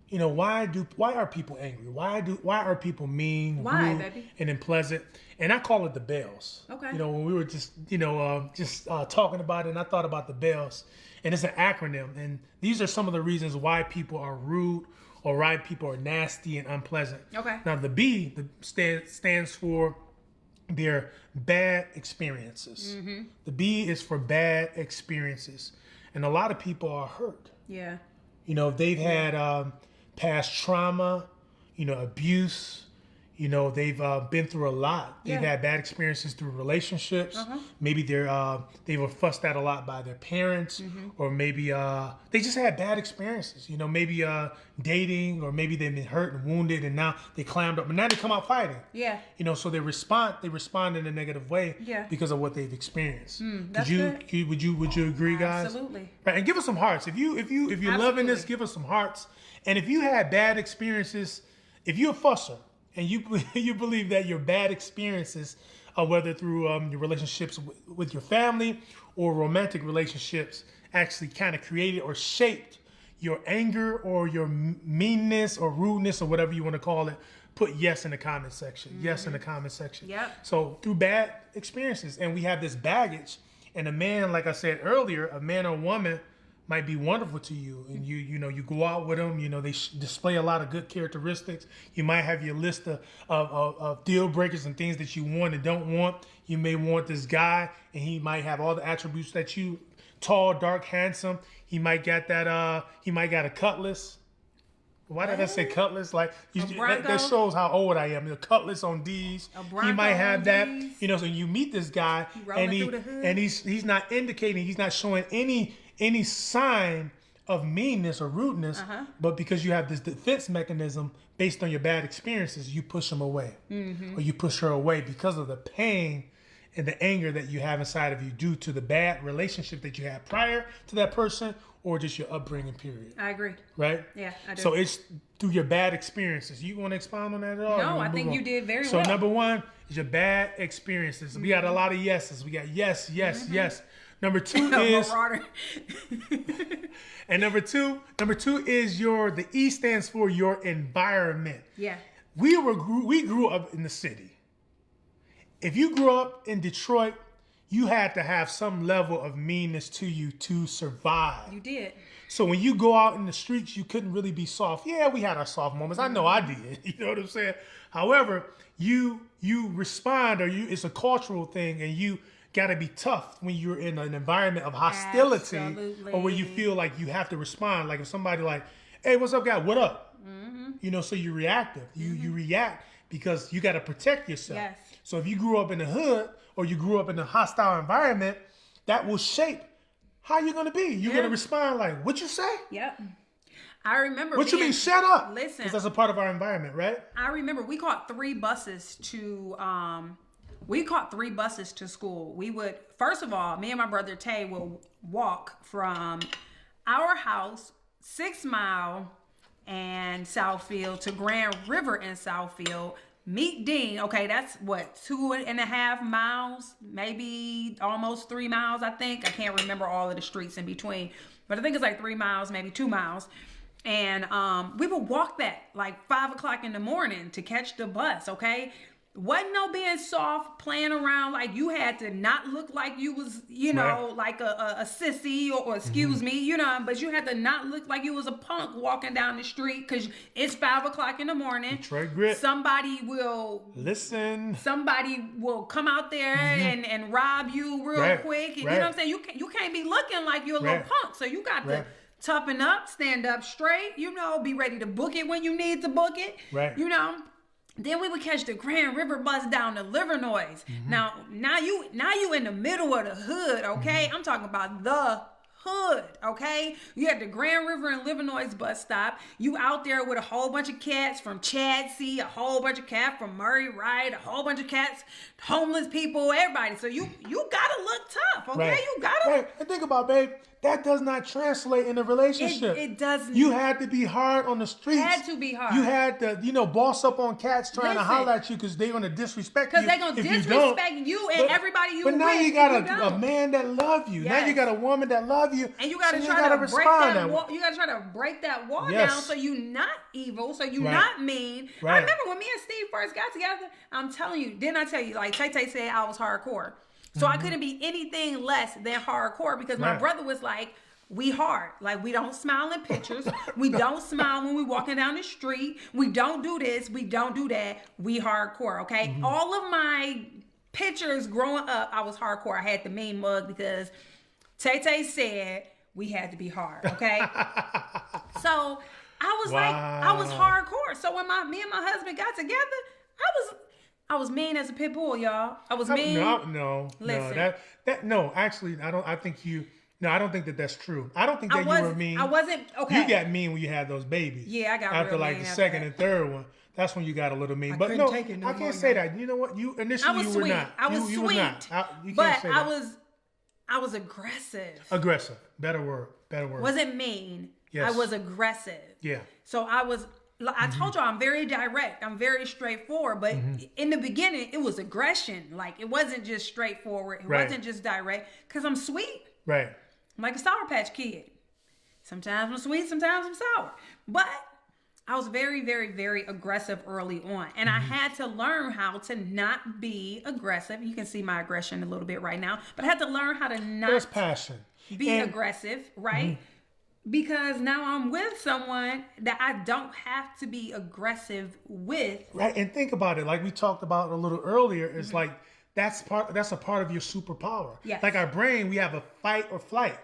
Speaker 2: you know, why are people angry? Why are people mean, rude,
Speaker 3: baby?
Speaker 2: and unpleasant? And I call it the bells.
Speaker 3: Okay.
Speaker 2: You know, when we were just talking about it, and I thought about the bells, and it's an acronym, and these are some of the reasons why people are rude or why people are nasty and unpleasant.
Speaker 3: Okay.
Speaker 2: Now the B stands for their bad experiences. The B is for bad experiences, and a lot of people are hurt.
Speaker 3: Yeah.
Speaker 2: You know, they've had past trauma, you know, abuse. You know, they've been through a lot. They've had bad experiences through relationships. Maybe they were fussed at a lot by their parents, or maybe they just had bad experiences. You know, maybe dating, or maybe they've been hurt and wounded, and now they climbed up, and now they come out fighting.
Speaker 3: Yeah.
Speaker 2: You know, so they respond in a negative way because of what they've experienced.
Speaker 3: That's
Speaker 2: Would you agree, guys?
Speaker 3: Absolutely.
Speaker 2: Right, and give us some hearts. If you're loving this, give us some hearts. And if you had bad experiences, if you're a fusser and you believe that your bad experiences, whether through your relationships with your family or romantic relationships, actually kind of created or shaped your anger or your meanness or rudeness or whatever you want to call it, put yes in the comment section. Yes in the comment section.
Speaker 3: Yep.
Speaker 2: So through bad experiences, and we have this baggage, and a man, like I said earlier, a man or woman might be wonderful to you, and you know, you go out with them, you know, they display a lot of good characteristics. You might have your list of deal breakers and things that you want and don't want. You may want this guy, and he might have all the attributes that you, tall, dark, handsome. He might got that, he might got a cutlass. Why did I say cutlass? Like, that shows how old I am. The cutlass on D's. He might have that.
Speaker 3: D's.
Speaker 2: You know, so you meet this guy, and he's not indicating, he's not showing any sign of meanness or rudeness, but because you have this defense mechanism based on your bad experiences, you push him away, or you push her away because of the pain and the anger that you have inside of you due to the bad relationship that you had prior to that person, or just your upbringing period.
Speaker 3: I agree.
Speaker 2: Right?
Speaker 3: Yeah, I do. So
Speaker 2: So it's through your bad experiences. You want to expound on that at all?
Speaker 3: No, I think you did very
Speaker 2: So
Speaker 3: well.
Speaker 2: number one is your bad experiences. We got a lot of yeses. We got yes. Number two is and number two is the E stands for your environment.
Speaker 3: Yeah.
Speaker 2: We grew up in the city. if you grew up in Detroit, you had to have some level of meanness to you to survive.
Speaker 3: You did.
Speaker 2: So when you go out in the streets, you couldn't really be soft. Yeah, we had our soft moments. I know I did. You know what I'm saying? However, you respond, or it's a cultural thing, and you got to be tough when you're in an environment of hostility.
Speaker 3: Absolutely.
Speaker 2: Or where you feel like you have to respond. Like if somebody like, hey, what's up, guy? What up? You know, so you're reactive. You react because you got to protect yourself.
Speaker 3: Yes.
Speaker 2: So if you grew up in the hood or you grew up in a hostile environment, that will shape how you're going to be. You're going to respond like, what you say?
Speaker 3: Yep. I remember.
Speaker 2: What you mean, shut up?
Speaker 3: Listen.
Speaker 2: Because that's a part of our environment, right?
Speaker 3: I remember we caught 3 buses to school. We would, first of all, me and my brother Tay will walk from our house 6 Mile and Southfield to Grand River in Southfield. Meet Dean. Okay, that's what, 2.5 miles, maybe almost 3 miles, I think. I can't remember all of the streets in between, but I think it's like 3 miles, maybe 2 miles. And we would walk that like 5 o'clock in the morning to catch the bus. Okay. Wasn't no being soft, playing around. Like you had to not look like you was, you know, like a sissy or excuse me, you know, but you had to not look like you was a punk walking down the street because it's 5 o'clock in the morning.
Speaker 2: Detroit grit.
Speaker 3: Somebody will come out there and rob you real quick. You know what I'm saying? You can't be looking like you're a little punk. So you got to toughen up, stand up straight, you know, be ready to book it when you need to book it. Right. You know. Then we would catch the Grand River bus down to Livernois. Now you in the middle of the hood, okay? I'm talking about the hood, okay? You had the Grand River and Livernois bus stop. You out there with a whole bunch of cats from Chadsey, a whole bunch of cats from Murray Wright, a whole bunch of cats, homeless people, everybody. So you gotta look tough, okay?
Speaker 2: Right.
Speaker 3: You gotta.
Speaker 2: Right. And think about, babe, that does not translate in a relationship.
Speaker 3: It doesn't.
Speaker 2: You had to be hard on the streets.
Speaker 3: Had to be hard.
Speaker 2: You had to, you know, boss up on cats trying to holler at you because they're going to disrespect you.
Speaker 3: Because they're going to disrespect you and everybody you with.
Speaker 2: But now you got a man that love you. Yes. Now you got a woman that love you.
Speaker 3: And you got to try to break that wall. You got to try to break that wall down so you're not evil, so you're not mean. I remember when me and Steve first got together, I'm telling you, didn't I tell you, like Tay said I was hardcore. So I couldn't be anything less than hardcore because my brother was like, we hard. Like, we don't smile in pictures. We don't smile when we walking down the street. We don't do this. We don't do that. We hardcore, okay? All of my pictures growing up, I was hardcore. I had the mean mug because Tay said we had to be hard, okay? So I was like, I was hardcore. So when me and my husband got together, I was mean as a pit bull, y'all. I was mean.
Speaker 2: No. Actually, I don't think that that's true. I don't think that you were mean.
Speaker 3: I wasn't, okay.
Speaker 2: You got mean when you had those babies.
Speaker 3: Yeah, I got
Speaker 2: after
Speaker 3: real
Speaker 2: like
Speaker 3: mean
Speaker 2: the second and third one. That's when you got a little mean. But no, I can't say that. You know what? You initially you were not.
Speaker 3: I was sweet.
Speaker 2: You were not. You
Speaker 3: but
Speaker 2: can't say that.
Speaker 3: I was aggressive.
Speaker 2: Aggressive. Better word.
Speaker 3: Wasn't mean. Yes. I was aggressive.
Speaker 2: Yeah.
Speaker 3: So I told y'all I'm very direct. I'm very straightforward. But in the beginning, it was aggression. Like, it wasn't just straightforward. It wasn't just direct. Because I'm sweet.
Speaker 2: Right.
Speaker 3: I'm like a Sour Patch Kid. Sometimes I'm sweet, sometimes I'm sour. But I was very, very, very aggressive early on. And I had to learn how to not be aggressive. You can see my aggression a little bit right now. But I had to learn how to not
Speaker 2: There's passion.
Speaker 3: Be aggressive, right? Because now I'm with someone that I don't have to be aggressive with.
Speaker 2: Right. And think about it. Like we talked about a little earlier, it's like that's a part of your superpower.
Speaker 3: Yes.
Speaker 2: Like our brain, we have a fight or flight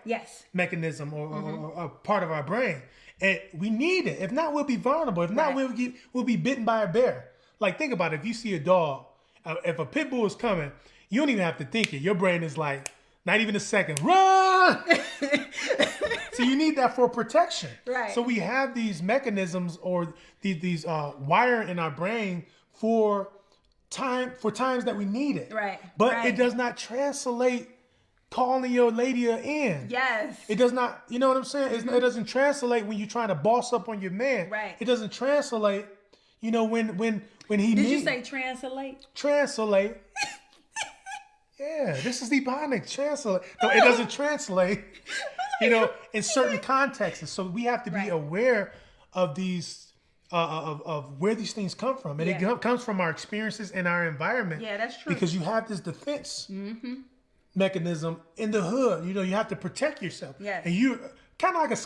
Speaker 2: mechanism or a part of our brain. And we need it. If not, we'll be vulnerable. If not, we'll be bitten by a bear. Like, think about it. If you see a dog, if a pit bull is coming, you don't even have to think it. Your brain is like, not even a second, run! So you need that for protection.
Speaker 3: Right.
Speaker 2: So we have these mechanisms or these wire in our brain for times that we need it.
Speaker 3: Right.
Speaker 2: But it does not translate calling your lady in.
Speaker 3: Yes.
Speaker 2: It does not, you know what I'm saying? It doesn't translate when you're trying to boss up on your man.
Speaker 3: Right.
Speaker 2: It doesn't translate, you know, when he
Speaker 3: Did you say translate?
Speaker 2: Translate. Yeah, this is Ebonic. Translate. No, it doesn't translate, you know, in certain contexts. So we have to be aware of these of where these things come from, and it comes from our experiences and our environment.
Speaker 3: Yeah, that's true.
Speaker 2: Because you have this defense mechanism in the hood. You know, you have to protect yourself.
Speaker 3: Yes.
Speaker 2: And you kind of like a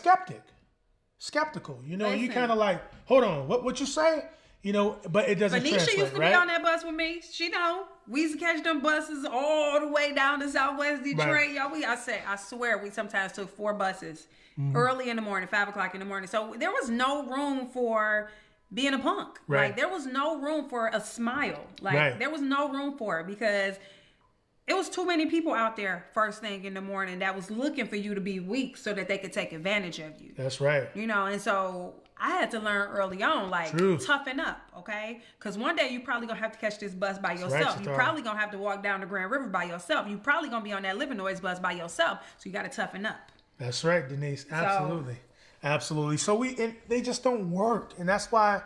Speaker 2: skeptical. You know, you kind of like, hold on, what you say? You know, but it doesn't translate,
Speaker 3: Nisha used to be on that bus with me. She know. We used to catch them buses all the way down to Southwest Detroit.
Speaker 2: Right.
Speaker 3: Y'all, I swear, we sometimes took 4 buses early in the morning, 5 o'clock in the morning. So there was no room for being a punk.
Speaker 2: Right.
Speaker 3: Like, there was no room for a smile. Like, there was no room for it because it was too many people out there first thing in the morning that was looking for you to be weak so that they could take advantage of you.
Speaker 2: That's right.
Speaker 3: You know, and so I had to learn early on, like, toughen up, okay? Because one day you probably going to have to catch this bus by yourself. You probably going to have to walk down the Grand River by yourself. You probably going to be on that Livernois bus by yourself. So you got to toughen up.
Speaker 2: That's right, Denise. Absolutely. Absolutely. So they just don't work. And that's why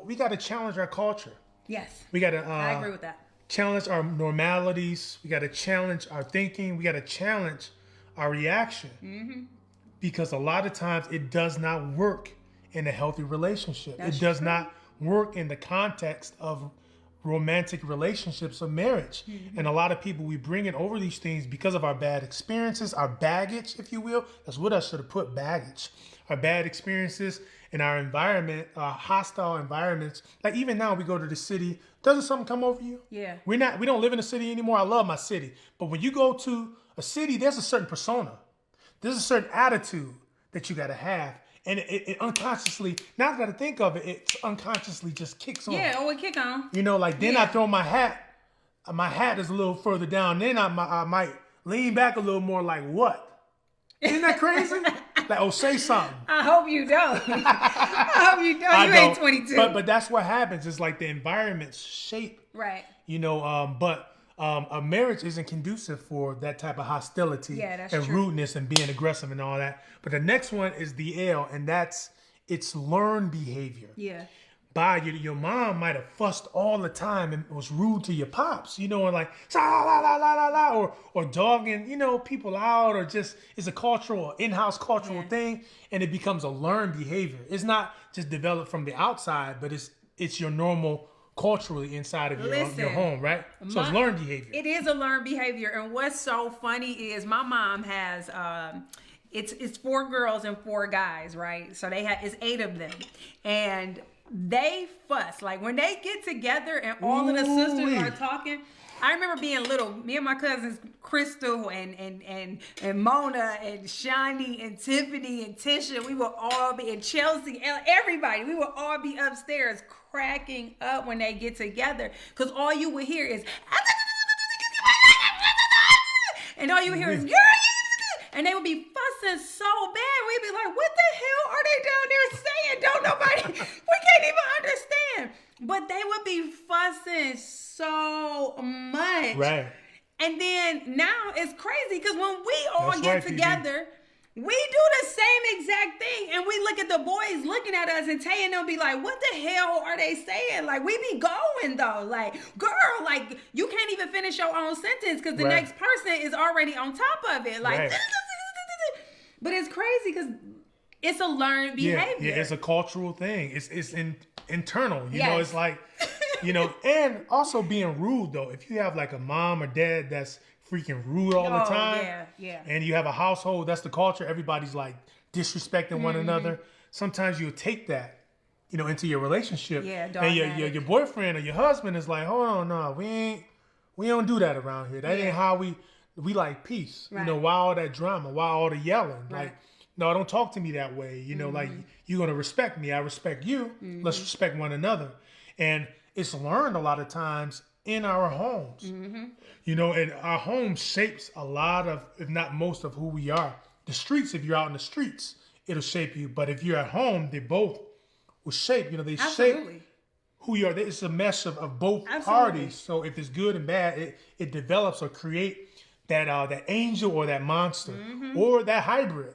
Speaker 2: we got to challenge our culture.
Speaker 3: Yes.
Speaker 2: We got to...
Speaker 3: I agree with that.
Speaker 2: Challenge our normalities. We got to challenge our thinking. We got to challenge our reaction. Because a lot of times it does not work in a healthy relationship. It does not work in the context of romantic relationships or marriage. And a lot of people, we bring it over these things because of our bad experiences, our baggage, if you will. That's what I should have put, baggage. Our bad experiences in our environment, hostile environments. Like even now we go to the city, doesn't something come over you?
Speaker 3: Yeah.
Speaker 2: We don't live in a city anymore. I love my city. But when you go to a city, there's a certain persona. There's a certain attitude that you got to have. And it unconsciously, now that I think of it, it unconsciously just kicks on.
Speaker 3: Yeah, it kick on.
Speaker 2: You know, like then I throw my hat. My hat is a little further down. Then I might lean back a little more like, what? Isn't that crazy? Like, say something.
Speaker 3: I hope you don't. I hope you don't. You ain't 22.
Speaker 2: But that's what happens. It's like the environment's shape.
Speaker 3: Right.
Speaker 2: You know, but a marriage isn't conducive for that type of hostility and rudeness and being aggressive and all that. But the next one is the L, and it's learned behavior.
Speaker 3: Yeah.
Speaker 2: By your mom might have fussed all the time and was rude to your pops, you know, and like la la la la la, or dogging, you know, people out, or just it's a cultural, in-house cultural thing, and it becomes a learned behavior. It's not just developed from the outside, but it's your normal culturally inside of your home, right? So it's learned behavior. It
Speaker 3: is a learned behavior, and what's so funny is my mom has it's 4 girls and 4 guys, right? So it's 8 of them, and they fuss. Like when they get together and all of the sisters are talking. I remember being little, me and my cousins Crystal and Mona and Shani and Tiffany and Tisha, we would all be, and Chelsea, and everybody, we would all be upstairs cracking up when they get together. Because all you would hear is and all you hear is and they would be fussing so bad. We'd be like, what the hell are they down there saying? Don't nobody, we can't even understand. But they would be fussing so much.
Speaker 2: Right.
Speaker 3: And then now it's crazy because when we all get together, we do the same exact thing. And we look at the boys looking at us, and Tay and them be like, what the hell are they saying? Like, we be going though. Like, girl, like, you can't even finish your own sentence because the next person is already on top of it. Like, but it's crazy because it's a learned behavior.
Speaker 2: Yeah, it's a cultural thing. It's internal. You know, it's like, you know, and also being rude though. If you have like a mom or dad that's freaking rude all the time, and you have a household, that's the culture. Everybody's like disrespecting one another. Sometimes you'll take that, you know, into your relationship. And your boyfriend or your husband is like, hold on, no, we don't do that around here. That ain't how we like peace. You know, why all that drama? Why all the yelling? Like, no, don't talk to me that way. You know, like, you're going to respect me. I respect you. Let's respect one another. And it's learned a lot of times in our homes. You know, and our home shapes a lot of, if not most of who we are. The streets, if you're out in the streets, it'll shape you. But if you're at home, they both will shape. You know, they shape who you are. It's a mesh of both parties. So if it's good and bad, it develops or create that angel or that monster or that hybrid.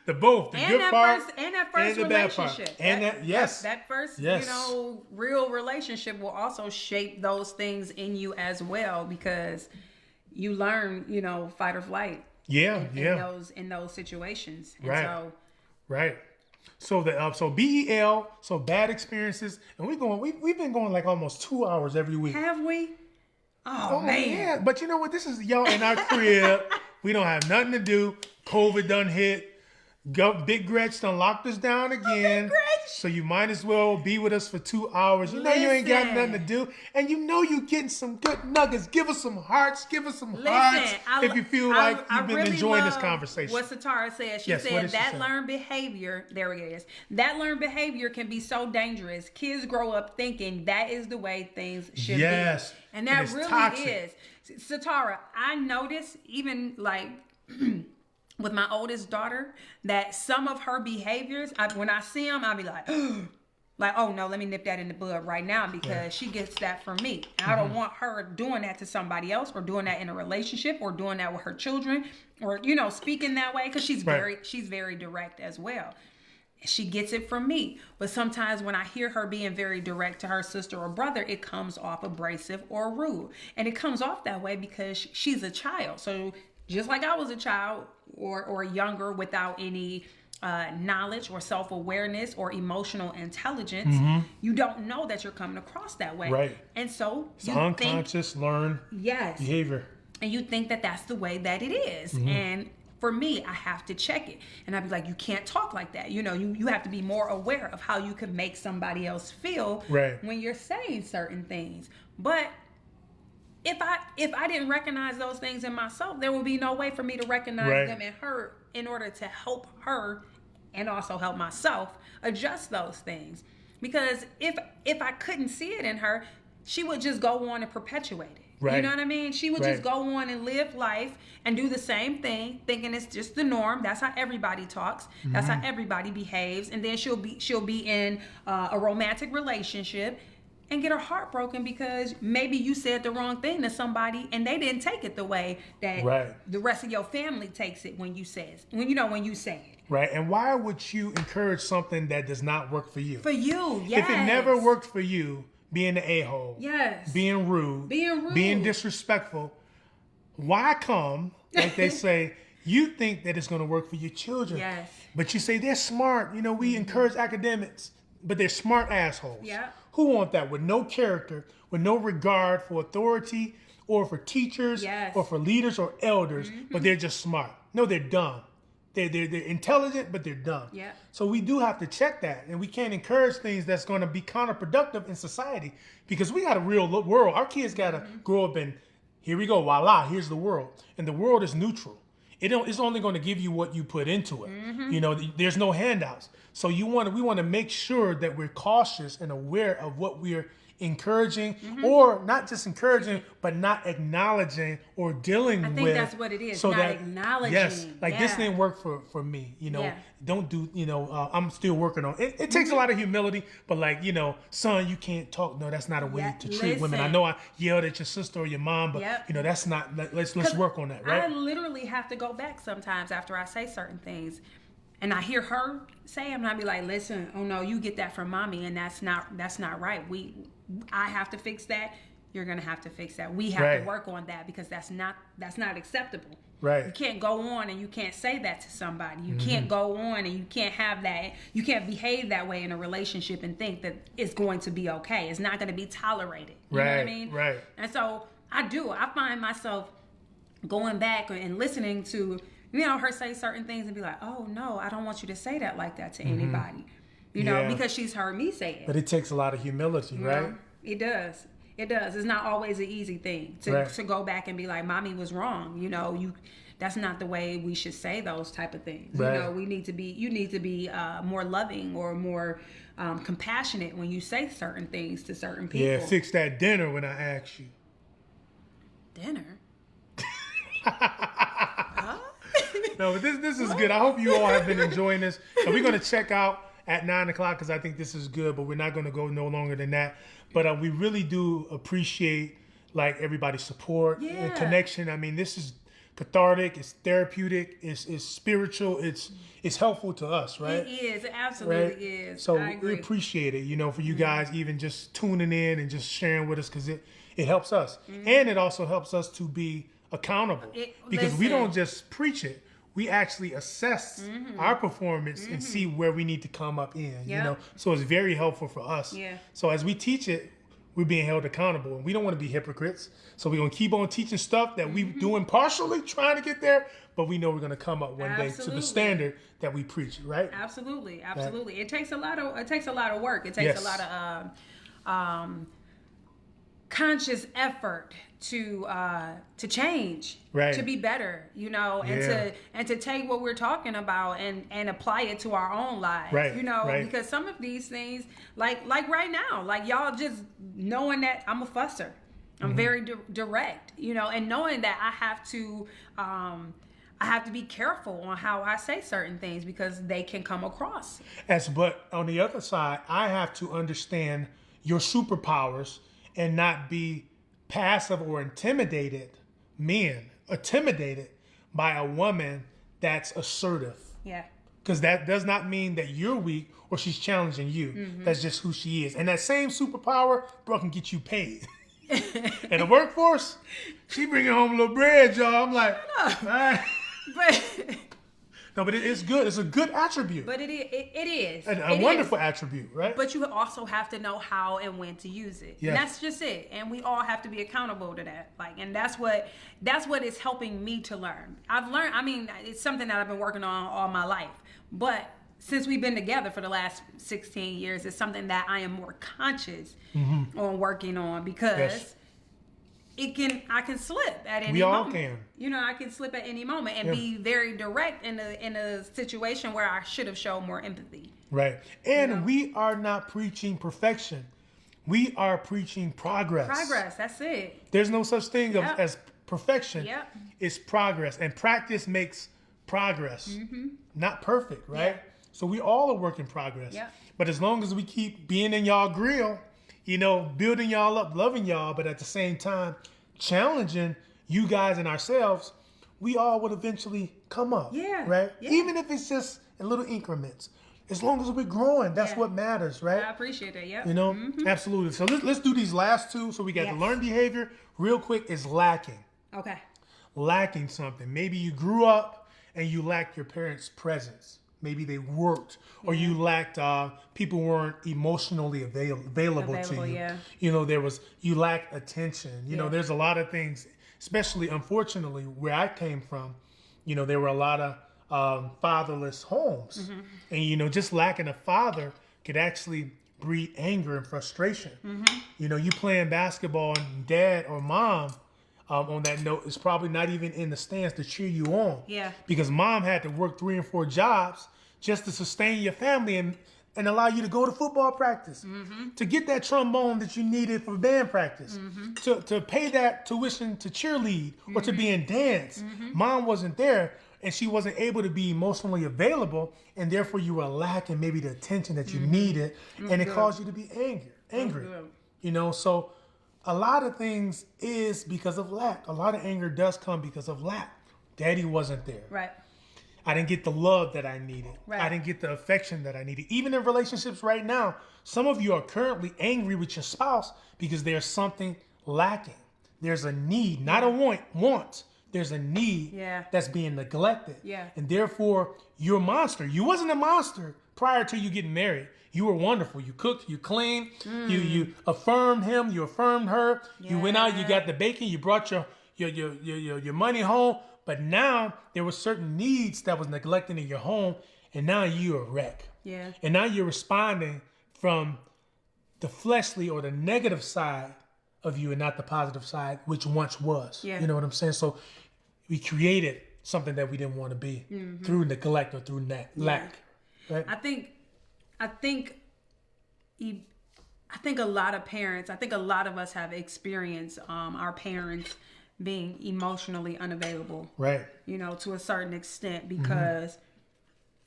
Speaker 2: The good part
Speaker 3: and that first
Speaker 2: the bad part.
Speaker 3: relationship.
Speaker 2: And that
Speaker 3: first, you know, real relationship will also shape those things in you as well, because you learn, you know, fight or flight. In those situations. And
Speaker 2: So BEL, so bad experiences, and we've been going like almost 2 hours every week.
Speaker 3: Have we? Oh man.
Speaker 2: Yeah, but you know what? This is y'all in our crib. We don't have nothing to do. COVID done hit. Big Gretch done locked us down again. So you might as well be with us for 2 hours. You know you ain't got nothing to do. And you know you getting some good nuggets. Give us some hearts. Give us some hearts if you feel like you've been enjoying this conversation.
Speaker 3: What Satara said. She said that learned behavior, there it is. That learned behavior can be so dangerous. Kids grow up thinking that is the way things should be. And that really toxic. Is. Satara, I noticed even like... with my oldest daughter, that some of her behaviors, when I see them, I'll be like, oh no, let me nip that in the bud right now because she gets that from me. And I don't want her doing that to somebody else or doing that in a relationship or doing that with her children or, speaking that way because she's very direct as well. She gets it from me. But sometimes when I hear her being very direct to her sister or brother, it comes off abrasive or rude. And it comes off that way because she's a child. So just like I was a child or younger without any knowledge or self-awareness or emotional intelligence, you don't know that you're coming across that way.
Speaker 2: Right.
Speaker 3: And so
Speaker 2: it's unconscious learned behavior.
Speaker 3: And you think that that's the way that it is. And for me, I have to check it. And I'd be like, you can't talk like that. You have to be more aware of how you can make somebody else feel when you're saying certain things. But if I didn't recognize those things in myself, there would be no way for me to recognize them in her in order to help her and also help myself adjust those things. Because if I couldn't see it in her, she would just go on and perpetuate it. You know what I mean? She would just go on and live life and do the same thing, thinking it's just the norm. That's how everybody talks. That's how everybody behaves. And then she'll be in a romantic relationship and get her heart broken because maybe you said the wrong thing to somebody and they didn't take it the way that the rest of your family takes it when you say it.
Speaker 2: Right. And why would you encourage something that does not work for you?
Speaker 3: For you, yes.
Speaker 2: If it never worked for you, being the a-hole, being rude, being disrespectful, why come, like they say, you think that it's going to work for your children.
Speaker 3: Yes.
Speaker 2: But you say they're smart. We encourage academics, but they're smart assholes.
Speaker 3: Yeah.
Speaker 2: Who want that with no character, with no regard for authority or for teachers or for leaders or elders, but they're just smart? No, they're dumb. They're intelligent, but they're dumb.
Speaker 3: Yeah.
Speaker 2: So we do have to check that, and we can't encourage things that's going to be counterproductive in society because we got a real world. Our kids got to grow up in, here we go, voila, here's the world. And the world is neutral. It's only going to give you what you put into it. There's no handouts. So we want to make sure that we're cautious and aware of what we're encouraging, or not just encouraging, but not acknowledging or dealing with.
Speaker 3: I think that's what it is. So not acknowledging.
Speaker 2: Yes, this didn't work for me. Don't do. I'm still working on it. It takes a lot of humility, but son, you can't talk. No, that's not a way to treat women. I know I yelled at your sister or your mom, but that's not. Let's work on that, right?
Speaker 3: I literally have to go back sometimes after I say certain things. And I hear her say them, and I be like, listen, oh no, you get that from mommy, and that's not right. I have to fix that. You're gonna have to fix that. We have to work on that because that's not acceptable.
Speaker 2: Right.
Speaker 3: You can't go on and you can't say that to somebody. You can't go on and you can't have that. You can't behave that way in a relationship and think that it's going to be okay. It's not going to be tolerated. You know what I mean?
Speaker 2: Right.
Speaker 3: And so I find myself going back and listening to her say certain things and be like, oh no, I don't want you to say that like that to anybody. Because she's heard me say it.
Speaker 2: But it takes a lot of humility, right?
Speaker 3: It does. It does. It's not always an easy thing to go back and be like, mommy was wrong. That's not the way we should say those type of things.
Speaker 2: Right.
Speaker 3: You need to be more loving or more compassionate when you say certain things to certain people.
Speaker 2: Yeah, fix that dinner when I ask you.
Speaker 3: Dinner?
Speaker 2: No, but this is good. I hope you all have been enjoying this. So we're going to check out at 9 o'clock because I think this is good, but we're not going to go no longer than that. But we really do appreciate everybody's support and connection. I mean, this is cathartic. It's therapeutic. It's spiritual. It's helpful to us, right?
Speaker 3: It is. It absolutely is.
Speaker 2: So we appreciate it. For you guys even just tuning in and just sharing with us because it helps us, and it also helps us to be accountable because we don't just preach it. we actually assess our performance and see where we need to come up in, you
Speaker 3: Yep.
Speaker 2: know? So it's very helpful for us.
Speaker 3: Yeah.
Speaker 2: So as we teach it, we're being held accountable, and we don't want to be hypocrites. So we're going to keep on teaching stuff that we doing partially, trying to get there, but we know we're going to come up one day to
Speaker 3: Absolutely.
Speaker 2: the standard that we preach, right?
Speaker 3: Absolutely. It takes a lot of work. It takes
Speaker 2: Yes.
Speaker 3: a lot of conscious effort to change,
Speaker 2: Right.
Speaker 3: to be better, you know, and to take what we're talking about and apply it to our own lives,
Speaker 2: Right,
Speaker 3: you know,
Speaker 2: right.
Speaker 3: because some of these things, like right now, like y'all just knowing that I'm a fusser, I'm very direct, you know, and knowing that I have to be careful on how I say certain things because they can come across.
Speaker 2: But on the other side, I have to understand your superpowers and not be passive or intimidated by a woman that's assertive.
Speaker 3: Yeah.
Speaker 2: Because that does not mean that you're weak or she's challenging you. That's just who she is. And that same superpower, bro, can get you paid. In the workforce, she bringing home a little bread, y'all. I'm like, all right.
Speaker 3: But
Speaker 2: No, but it's good. It's a good attribute.
Speaker 3: it is.
Speaker 2: A wonderful attribute, right?
Speaker 3: But you also have to know how and when to use it.
Speaker 2: Yes.
Speaker 3: And that's just it. And we all have to be accountable to that. Like, and that's what is helping me to learn. I've learned, I mean, it's something that I've been working on all my life. But since we've been together for the last 16 years, it's something that I am more conscious on working on because
Speaker 2: Yes.
Speaker 3: I can slip at any
Speaker 2: We all
Speaker 3: moment.
Speaker 2: can.
Speaker 3: You know, I can slip at any moment and
Speaker 2: Yeah.
Speaker 3: be very direct in a situation where I should have shown more empathy.
Speaker 2: Right. And
Speaker 3: You know?
Speaker 2: we are not preaching perfection. We are preaching progress.
Speaker 3: Progress, that's it.
Speaker 2: There's no such thing
Speaker 3: Yep.
Speaker 2: as perfection.
Speaker 3: Yep.
Speaker 2: It's progress. And practice makes progress. Not perfect, right?
Speaker 3: Yeah.
Speaker 2: So we all are work in progress.
Speaker 3: Yep.
Speaker 2: But as long as we keep being in y'all grill, you know, building y'all up, loving y'all, but at the same time, challenging you guys and ourselves, we all would eventually come up.
Speaker 3: Yeah,
Speaker 2: Right?
Speaker 3: yeah.
Speaker 2: Even if it's just in little increments. As long as we're growing, that's
Speaker 3: Yeah.
Speaker 2: what matters, right?
Speaker 3: I appreciate that. Yep.
Speaker 2: You know, absolutely. So let's do these last two. So we got the
Speaker 3: Yes.
Speaker 2: learned behavior. Real quick is lacking.
Speaker 3: Okay.
Speaker 2: Lacking something. Maybe you grew up and you lacked your parents' presence. Maybe they worked, or you lacked. People weren't emotionally available to you.
Speaker 3: Yeah.
Speaker 2: You know, you lacked attention. You know,
Speaker 3: Yeah.
Speaker 2: there's a lot of things, especially unfortunately where I came from. You know, there were a lot of fatherless homes, and you know, just lacking a father could actually breed anger and frustration. You know, you playing basketball and dad or mom. On that note, is probably not even in the stands to cheer you on.
Speaker 3: Yeah.
Speaker 2: Because mom had to work 3 and 4 jobs just to sustain your family and allow you to go to football practice, to get that trombone that you needed for band practice, to pay that tuition to cheerlead or to be in dance. Mom wasn't there and she wasn't able to be emotionally available, and therefore you were lacking maybe the attention that you needed, and it caused you to be angry. You know, so a lot of things is because of lack. A lot of anger does come because of lack. Daddy wasn't there.
Speaker 3: Right.
Speaker 2: I didn't get the love that I needed.
Speaker 3: Right.
Speaker 2: I didn't get the affection that I needed. Even in relationships right now, some of you are currently angry with your spouse because there's something lacking. There's a need, not a want. There's a need
Speaker 3: Yeah.
Speaker 2: that's being neglected.
Speaker 3: Yeah.
Speaker 2: And therefore, you're a monster. You wasn't a monster prior to you getting married. You were wonderful. You cooked, you cleaned, you affirmed him, you affirmed her. You went out, you got the bacon, you brought your money home. But now there were certain needs that was neglected in your home, and now you're a wreck.
Speaker 3: Yeah.
Speaker 2: And now you're responding from the fleshly or the negative side of you and not the positive side, which once was.
Speaker 3: Yeah.
Speaker 2: You know what I'm saying? So we created something that we didn't want to be through neglect or through lack. Right?
Speaker 3: I think a lot of parents, I think a lot of us have experienced our parents being emotionally unavailable,
Speaker 2: Right.
Speaker 3: you know, to a certain extent because,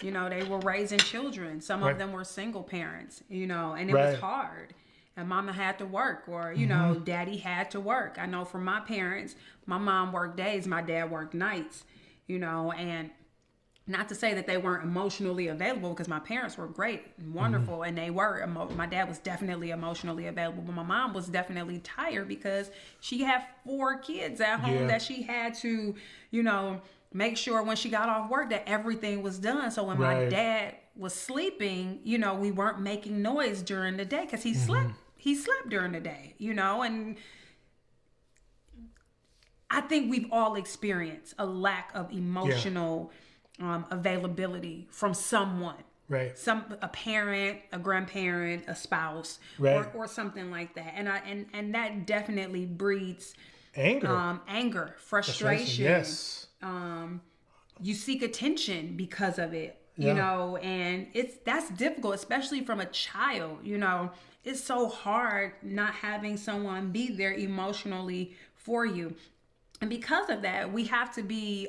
Speaker 3: you know, they were raising children. Some
Speaker 2: Right.
Speaker 3: of them were single parents, you know, and it
Speaker 2: Right.
Speaker 3: was hard. And mama had to work or, you know, daddy had to work. I know for my parents, my mom worked days, my dad worked nights, you know, and not to say that they weren't emotionally available because my parents were great and wonderful and they were. My dad was definitely emotionally available, but my mom was definitely tired because she had 4 kids at home
Speaker 2: Yeah.
Speaker 3: that she had to, you know, make sure when she got off work that everything was done. So when my dad was sleeping, you know, we weren't making noise during the day because he slept during the day, you know. And I think we've all experienced a lack of emotional availability from someone.
Speaker 2: Right.
Speaker 3: A parent, a grandparent, a spouse,
Speaker 2: right.
Speaker 3: or something like that. And that definitely breeds
Speaker 2: anger,
Speaker 3: frustration.
Speaker 2: Yes.
Speaker 3: You seek attention because of it,
Speaker 2: yeah.
Speaker 3: you know, and that's difficult, especially from a child, you know. It's so hard not having someone be there emotionally for you. And because of that, we have to be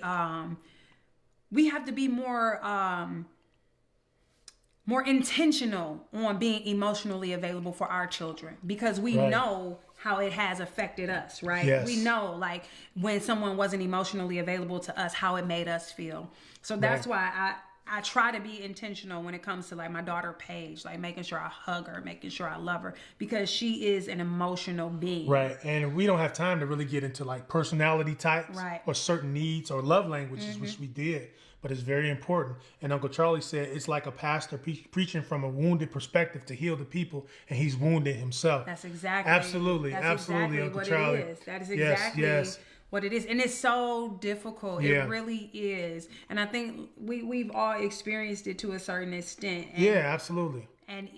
Speaker 3: more intentional on being emotionally available for our children, because we know how it has affected us, right?
Speaker 2: Yes.
Speaker 3: We know, like, when someone wasn't emotionally available to us, how it made us feel. So that's why I try to be intentional when it comes to, like, my daughter Paige, like making sure I hug her, making sure I love her, because she is an emotional being.
Speaker 2: Right. And we don't have time to really get into, like, personality types or certain needs or love languages, which we did. But it's very important. And Uncle Charlie said it's like a pastor preaching from a wounded perspective to heal the people, and he's wounded himself.
Speaker 3: That's exactly.
Speaker 2: Absolutely.
Speaker 3: That's
Speaker 2: absolutely,
Speaker 3: exactly
Speaker 2: Uncle
Speaker 3: what
Speaker 2: Charlie.
Speaker 3: it is. That is exactly what it is. And it's so difficult.
Speaker 2: Yeah.
Speaker 3: It really is. And I think we've all experienced it to a certain extent. And,
Speaker 2: absolutely.
Speaker 3: And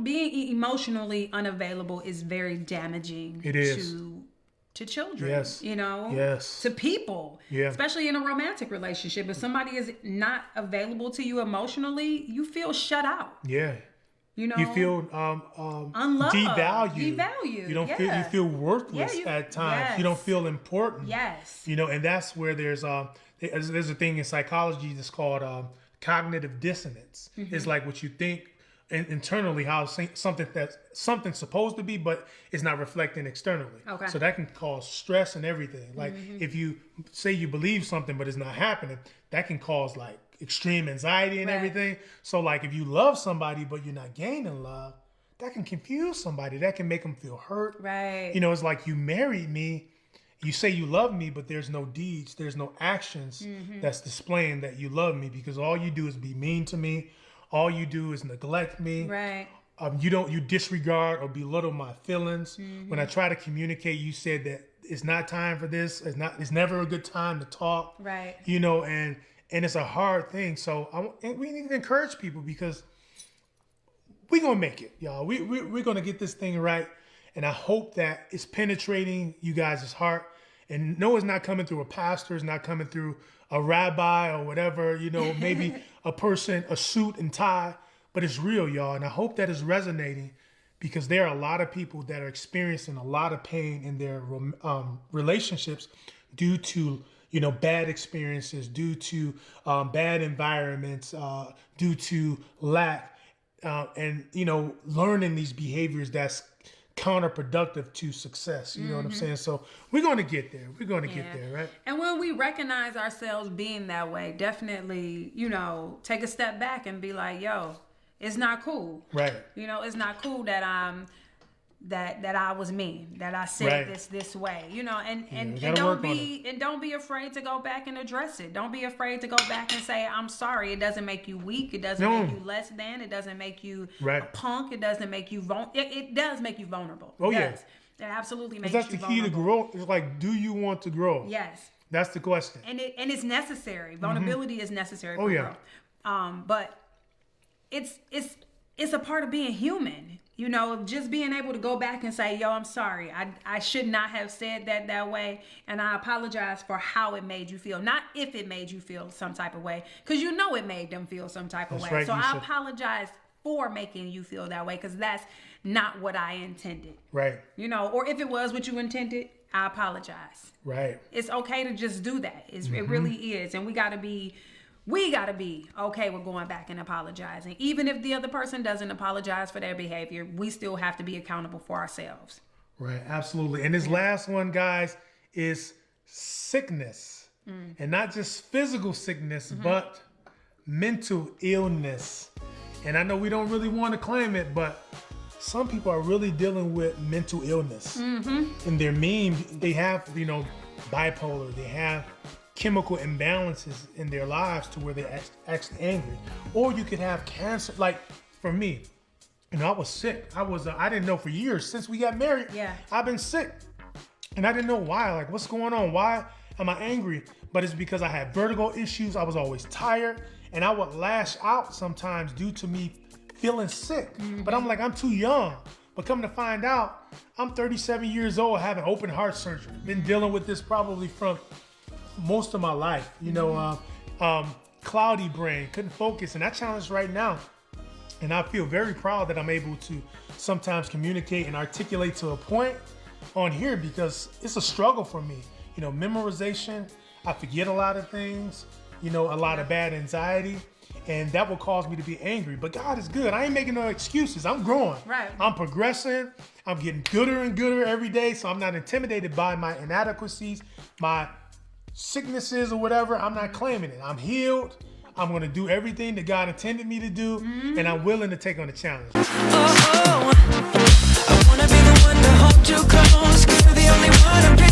Speaker 3: being emotionally unavailable is very damaging.
Speaker 2: It is.
Speaker 3: To children,
Speaker 2: yes.
Speaker 3: you know,
Speaker 2: yes.
Speaker 3: to people, especially in a romantic relationship. If somebody is not available to you emotionally, you feel shut out.
Speaker 2: Yeah.
Speaker 3: You know,
Speaker 2: you feel
Speaker 3: unloved,
Speaker 2: devalued. You don't feel, you feel worthless at times.
Speaker 3: Yes.
Speaker 2: You don't feel important.
Speaker 3: Yes.
Speaker 2: You know, and that's where there's a thing in psychology that's called cognitive dissonance. It's like what you think internally, how something's supposed to be, but it's not reflecting externally.
Speaker 3: Okay.
Speaker 2: So that can cause stress and everything. Like if you say you believe something but it's not happening, that can cause like extreme anxiety and everything. So like if you love somebody but you're not gaining love, that can confuse somebody. That can make them feel hurt.
Speaker 3: Right.
Speaker 2: You know, it's like you married me. You say you love me, but there's no deeds, there's no actions that's displaying that you love me, because all you do is be mean to me. All you do is neglect me.
Speaker 3: Right.
Speaker 2: You disregard or belittle my feelings. When I try to communicate, you said that it's not time for this. It's never a good time to talk.
Speaker 3: Right.
Speaker 2: You know, and it's a hard thing. So we need to encourage people, because we're gonna make it, y'all. We're gonna get this thing right, and I hope that it's penetrating you guys' heart. And no, it's not coming through a pastor. It's not coming through a rabbi or whatever, you know, maybe a person, a suit and tie, but it's real, y'all. And I hope that is resonating, because there are a lot of people that are experiencing a lot of pain in their relationships due to, you know, bad experiences, due to bad environments, due to lack, and, you know, learning these behaviors that's counterproductive to success. You know what I'm saying? So we're going to get there. We're going to get there, right?
Speaker 3: And when we recognize ourselves being that way, definitely, you know, take a step back and be like, yo, it's not cool.
Speaker 2: Right.
Speaker 3: You know, it's not cool that that I was mean, that I said this way, you know, and don't be afraid to go back and address it. Don't be afraid to go back and say, I'm sorry. It doesn't make you weak. It doesn't make you less than. It doesn't make you a punk. It doesn't make you it does make you vulnerable.
Speaker 2: Oh,
Speaker 3: yes. It absolutely makes you vulnerable.
Speaker 2: That's the key to grow. It's like, do you want to grow?
Speaker 3: Yes.
Speaker 2: That's the question.
Speaker 3: And it's necessary. Vulnerability is necessary for growth. But it's a part of being human. You know, just being able to go back and say, yo, I'm sorry. I should not have said that way. And I apologize for how it made you feel. Not if it made you feel some type of way. Because you know it made them feel some type of way.
Speaker 2: Right,
Speaker 3: so I apologize for making you feel that way, because that's not what I intended. Right. You know, or if it was what you intended, I apologize. Right. It's okay to just do that. It really is. And we got to be okay with going back and apologizing. Even if the other person doesn't apologize for their behavior, we still have to be accountable for ourselves. Right, absolutely. And this last one, guys, is sickness. And not just physical sickness, but mental illness. And I know we don't really want to claim it, but some people are really dealing with mental illness. And they have, you know, bipolar, they have
Speaker 2: chemical imbalances in their lives to where they're actually angry. Or you could have cancer. Like for me, I was sick. I didn't know for years since we got married.
Speaker 3: Yeah.
Speaker 2: I've been sick. And I didn't know why. Like, what's going on? Why am I angry? But it's because I had vertigo issues. I was always tired. And I would lash out sometimes due to me feeling sick. But I'm like, I'm too young. But come to find out, I'm 37 years old, having open heart surgery. Been dealing with this probably from most of my life. Cloudy brain, couldn't focus. And that challenge right now. And I feel very proud that I'm able to sometimes communicate and articulate to a point on here because it's a struggle for me. Memorization, I forget a lot of things, a lot of bad anxiety, and that will cause me to be angry. But God is good. I ain't making no excuses. I'm growing.
Speaker 3: Right.
Speaker 2: I'm progressing. I'm getting gooder and gooder every day, so I'm not intimidated by my inadequacies, my sicknesses or whatever. I'm not claiming it. I'm healed. I'm going to do everything that God intended me to do, and I'm willing to take on the challenge.
Speaker 1: I wanna be the one to hold you close. 'Cause you're the only one I'm